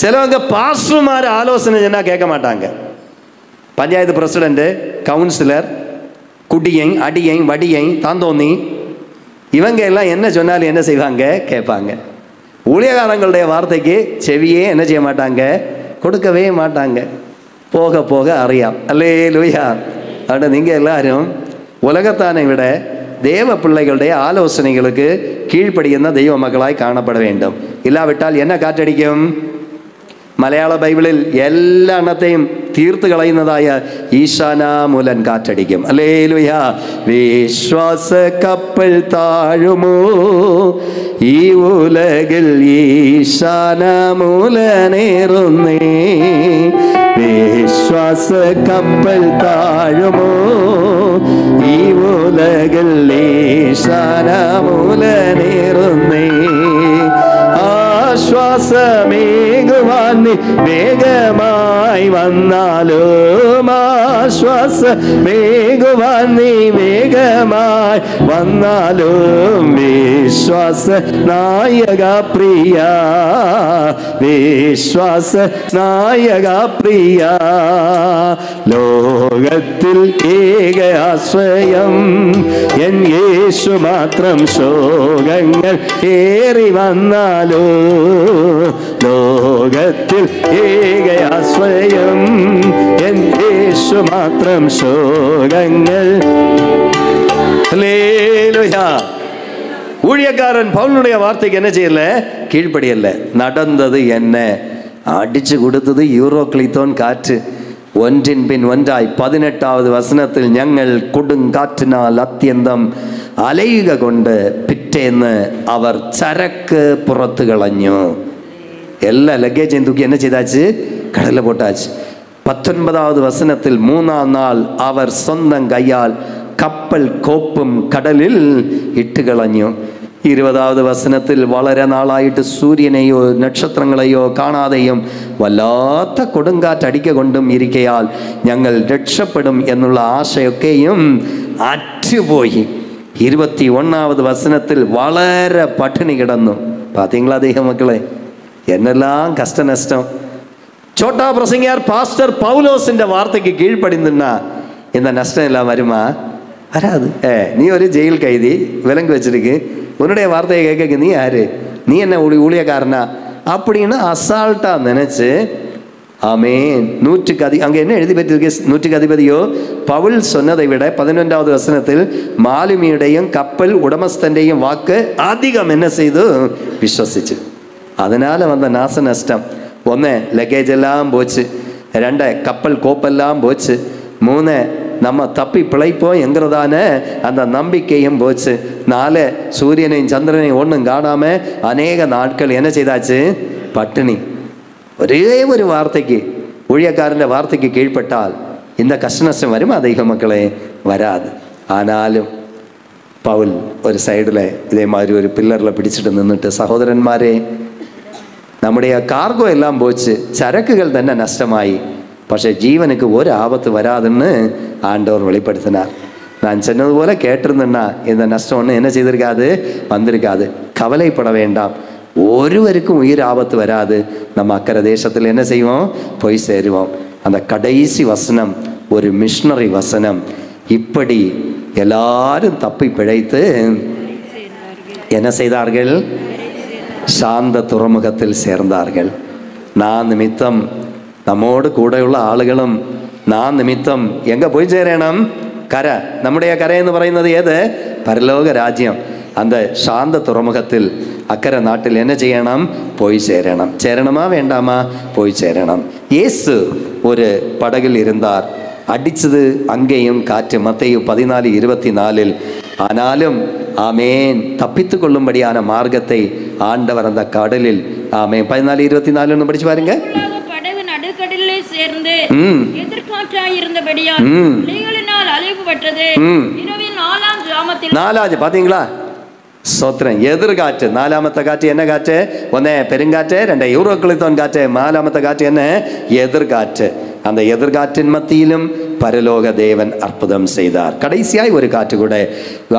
[SPEAKER 2] சிலவங்க பாஸ்டர்மார் ஆலோசனை சொன்னா கேட்க மாட்டாங்க. பஞ்சாயத்து பிரசிடென்ட், கவுன்சிலர், குடியை அடியை வடியை தாந்தோன்னி இவங்க எல்லாம் என்ன சொன்னாலும் என்ன செய்வாங்க? கேட்பாங்க. ஊழியக்காரங்களுடைய வார்த்தைக்கு செவியே என்ன செய்ய மாட்டாங்க? கொடுக்கவே மாட்டாங்க. போக போக அறியாம். அல்லேலூயா. അതുകൊണ്ട് നിങ്ങൾ എല്ലാവരും ഉലകത്താനെ ഇവിടെ தேவ பிள்ளைகளுடைய ஆலோசனைகளுக்கு கீழ்ப்படியுന്ന தெய்வ மக்களாய் காணப்பட வேண்டும். இல்லாவிட்டால் என்ன காற்றடிக்கும்? മലയാള ബൈബിളിൽ എല്ലാ എണ്ണത്തെയും തീർത്ത് കളയുന്നതായ ഈശാനാമൂലൻ കാറ്റടിക്കും. ഹല്ലേലൂയ. വിശ്വാസ കപ്പൽ താഴുമോ ഈ ഉലകിൽ ഈശാനാമൂലനേറുന്നേ. വിശ്വാസ കപ്പൽ താഴുമോ ഈ ഉലകിൽ ഈശാനാമൂലനേറുന്നേ. ആശ്വാസമേകുവാൻ നീ വേഗമായി വന്നാലും, ആശ്വാസമേകുവാൻ നീ വേഗമായി വന്നാലും, വിശ്വാസ നായക പ്രിയ, വിശ്വാസ നായക പ്രിയ. ലോകത്തിൽ ഏക ആശ്രയം എൻ യേശു മാത്രം. ശോകങ്ങൾ ഏറി വന്നാലോ ലോകത്തിൽ ഏക ആശ്രയം എൻ യേശു മാത്രം. ശോകങ്ങൾ. ഹല്ലേലൂയ. ஊழியக்காரன் பவுலுடைய வார்த்தைக்கு என்ன செய்யல? கீழ்ப்படியல்ல. நடந்தது என்ன? அடிச்சு கொடுத்தது யூரோக்ளித்தோன் காற்று. ஒன்றின் பின் ஒன்றாய் 18வது வசனத்தில் ഞങ്ങൾ കൊടുങ്കാറ്റിനാൽ അത്യന്തം അലയുക കൊണ്ട് പിറ്റേന്ന് അവർ ചരക്ക് പുറത്തു കളഞ്ഞു. എല്ലാ ലഗേജും തൂക്കി என்ன ചെയ്താச்சு? கடல்ல போட்டாச்சு. 19வது வசனத்தில் 3ஆம் நாள் അവർ സ്വന്തം കൈയാൽ കപ്പൽ കോപ്പും കടലിൽ ഇട്ട് കളഞ്ഞു. 20வது വസനത്തിൽ വളരെ നാളായിട്ട് സൂര്യനെയോ നക്ഷത്രങ്ങളെയോ കാണാതെയും വല്ലാത്ത കൊടുങ്കാറ്റടിക്ക കൊണ്ടും ഇരിക്കയാൽ ഞങ്ങൾ രക്ഷപ്പെടും എന്നുള്ള ആശയൊക്കെയും അറ്റുപോയി. 21வது വസനത്തിൽ വളരെ പട്ടിണി കിടന്നു. പാത്തീங்களா தேவ மக்களே, என்னெல்லாம் கஷ்ட நஷ்டம். சோட்டா பிரசங்கியார் பாஸ்டர் பவுலோസിന്റെ வார்த்தைக்கு கீழ்ப்படிந்துன்னா இந்த நஷ்டம் எல்லாம் வருமா? வராது. நீ ஒரு ஜெயில் கைதி, விலங்கு வச்சிருக்கு, உன்னுடைய வார்த்தையை கேட்க நீ யாரு? நீ என்ன ஊழியக்காரனா அப்படின்னு அசால்ட்டா நினைச்சு, ஆமேன். அங்கே என்ன எழுதி பெற்றிருக்கு? 100க்கு அதிபதியோ பவுல் சொன்னதை விட 11வது வசனத்தில் மாலுமியுடையும் கப்பல் உடமஸ்தண்டையும் வாக்கு அதிகம் என்ன செய்து விசுவசிச்சு. அதனால வந்த நாச நஷ்டம். 1 லக்கேஜ் எல்லாம் போச்சு, 2 கப்பல் கோப்பெல்லாம் போச்சு, 3 நம்ம தப்பி பிழைப்போம் என்கிறதான அந்த நம்பிக்கையும் போச்சு, 4 சூரியனையும் சந்திரனையும் ஒன்றும் காணாம அநேக நாட்கள் என்ன செய்தாச்சு? பட்டினி. ஒரே ஒரு வார்த்தைக்கு, ஊழியக்காரன் வார்த்தைக்கு கீழ்ப்பட்டால் இந்த கஷ்ட நஷ்டம் வருமா? தெய்வ மக்களே, வராது. ஆனாலும் பவுல் ஒரு சைடில் இதே மாதிரி ஒரு பில்லரில் பிடிச்சிட்டு நின்றுட்டு, சகோதரன்மாரே, நம்முடைய கார்கோ எல்லாம் போச்சு, சரக்குகள் തന്നെ நஷ்டமாயி, പക്ഷേ ஜீவனுக்கு ஒரு ஆபத்து வராதுன்னு ஆண்டவர் வெளிப்படுத்தினார். நான் சொன்னது போல கேட்டிருந்தேன்னா இந்த நஷ்டம் ஒன்று என்ன செய்திருக்காது? வந்திருக்காது. கவலைப்பட வேண்டாம், ஒருவருக்கும் உயிர் ஆபத்து வராது. நம்ம அக்கறை தேசத்தில் என்ன செய்வோம்? போய் சேருவோம். அந்த கடைசி வசனம் ஒரு மிஷனரி வசனம். இப்படி எல்லாரும் தப்பி பிழைத்து என்ன செய்தார்கள்? சாந்த துறைமுகத்தில் சேர்ந்தார்கள். நான் நிமித்தம், நம்மோடு കൂടെയുള്ള ആളുകളും നാം നിമിത്തം എങ്ക പോയി ചേരണം? കര. നമ്മുടെ കര എന്ന് പറയുന്നത് ഏത്? പരലോക രാജ്യം. அந்த சாந்த துறைமுகத்தில் அக்கறை நாட்டில் என்ன செய்யணும்? போய் சேரணும். சேரணுமா வேண்டாமா? போய் சேரணும். இயேசு ஒரு படகில் இருந்தார். அடிச்சது அங்கேயும் காற்று. மத்தேயு 14:24. ஆனாலும் ஆமேன் தப்பித்து கொள்ளும்படியான மார்க்கத்தை ஆண்டவர் அந்த கடலில், ஆமேன் 14:24 படிச்சு பாருங்க.
[SPEAKER 3] படகு நடுக்கடலிலே சேர்ந்து எதிர்காற்றாய் இருந்தபடியால் அலைகளினால் அலைவுபட்டது. இரவின் 4ஆம் ஜாமத்தில், 4 பாத்தீங்களா? சோத்திரம். எதிர்காற்று. 4ஆமത്തെ காற்று என்ன காற்று? 1 பெருங்காற்று, 2 யூரோக்ளித்தோன் காற்று, 4ஆமത്തെ காற்று என்ன? எதிர்காற்று. அந்த எதிர்காற்றின் மத்தியிலும் பரலோக தேவன் அற்புதம் செய்தார். கடைசியாய் ஒரு காற்று கூட.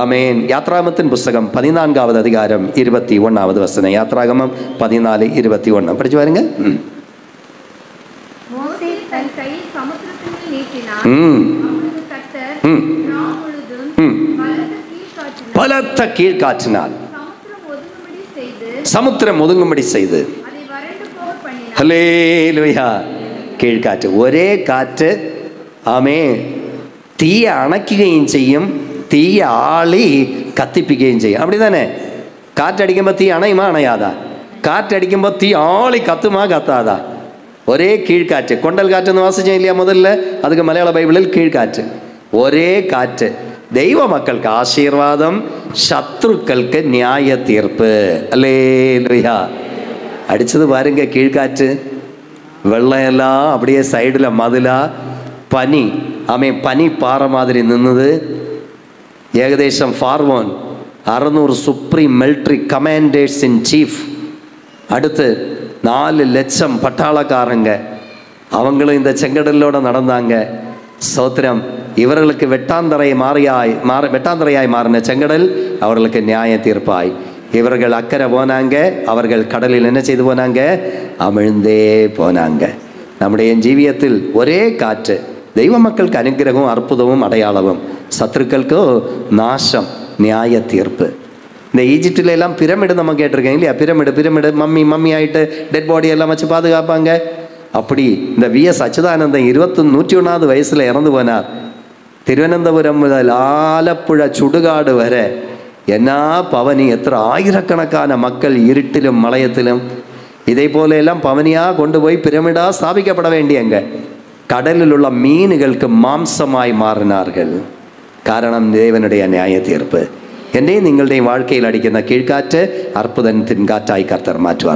[SPEAKER 3] ஆமென். யாத்ராகமத்தின் புஸ்தகம் 14வது அதிகாரம் 21வது வசனம். யாத்ராகமம் 14:21 படிச்சு பாருங்க.
[SPEAKER 4] மோசே தன் கையை சமுத்திரத்தின் மேல் நீட்டினான். அப்பொழுது கர்த்தர் முழுதும்
[SPEAKER 2] பலத்த கீழ்காற்றினால் சமுத்திரம் ஒதுங்கும்படி செய்து
[SPEAKER 4] அதை வறண்டு போக பண்ணினார்.
[SPEAKER 2] ஹல்லேலூயா. கீழ்காற்று, ஒரே காற்று. ஆமே. തീയെ അണയ്ക്കുകയും ചെയ്യും, തീയെ ആളി കത്തിപ്പിക്കുകയും ചെയ്യും. அப்படி தானே? காற்றடிக்குമ്പോൾ തീ அணையுமா அணையாதா? காற்றடிக்குമ്പോൾ തീ ஆளி கத்துமா கத்தாதா? ஒரே கீழ்காற்று. கொண்டல் காற்றுன்னு வாசிச்சோம் இல்லையா முதல்ல? அதுக்கு மலையாள பைபிளில் கீழ்காற்று. ஒரே காற்று. தெய்வ மக்களுக்கு ஆசீர்வாதம், சத்ருக்களுக்கு நியாய தீர்ப்பு. அல்லேலூயா. அடிச்சது பாருங்க கீழ்காற்று. வெள்ளம் எல்லாம் அப்படியே சைடில் மதிலா, பனி, பனி பாறை மாதிரி நின்றுது. ஏகதேசம் ஃபார்வோன் 600 supreme military commanders in chief, அடுத்து 4 லட்சம் பட்டாளக்காரங்க, அவங்களும் இந்த செங்கடலோட நடந்தாங்க. சோத்திரம். இவர்களுக்கு வெட்டாந்தரையாய் மாறின செங்கடல் அவர்களுக்கு நியாய தீர்ப்பாய். இவர்கள் அக்கறை போனாங்க, அவர்கள் கடலில் என்ன செய்து போனாங்க? அமிழ்ந்தே போனாங்க. நம்முடைய ஜீவியத்தில் ஒரே காற்று. தெய்வ மக்களுக்கு அனுகிரகமும் அற்புதமும் அடையாளமும், சத்துருக்களுக்கு நாசம், நியாய தீர்ப்பு. இந்த ஈஜிப்டில் எல்லாம் பிரமிடு நம்ம கேட்டிருக்கேன் இல்லையா? பிரமிடு மம்மி ஆகிட்டு டெட் பாடி எல்லாம் வச்சு பாதுகாப்பாங்க. அப்படி இந்த VS அச்சுதானந்தன் 101வது வயசில் இறந்து போனார். திருவனந்தபுரம் முதல் ஆலப்புழ சுடுகாடு வர என்ன பவனி, எத்தனை ஆயிரக்கணக்கான மக்கள் இருட்டிலும் மலையத்திலும் இதே போல எல்லாம் பவனியாக கொண்டு போய் பிரமிடா ஸ்தாபிக்கப்பட வேண்டியங்க. கடலில் உள்ள மீன்களுக்கு மாம்சமாய் மாறினார்கள். காரணம் தேவனுடைய நியாய தீர்ப்பு. என்னையும் നിങ്ങളുടെയും வாழ்க்கையில் அடிക്കുന്ന கீழ்காற்று அற்புதத்தின் காற்றாய் கர்த்தர் மாற்றுவார்.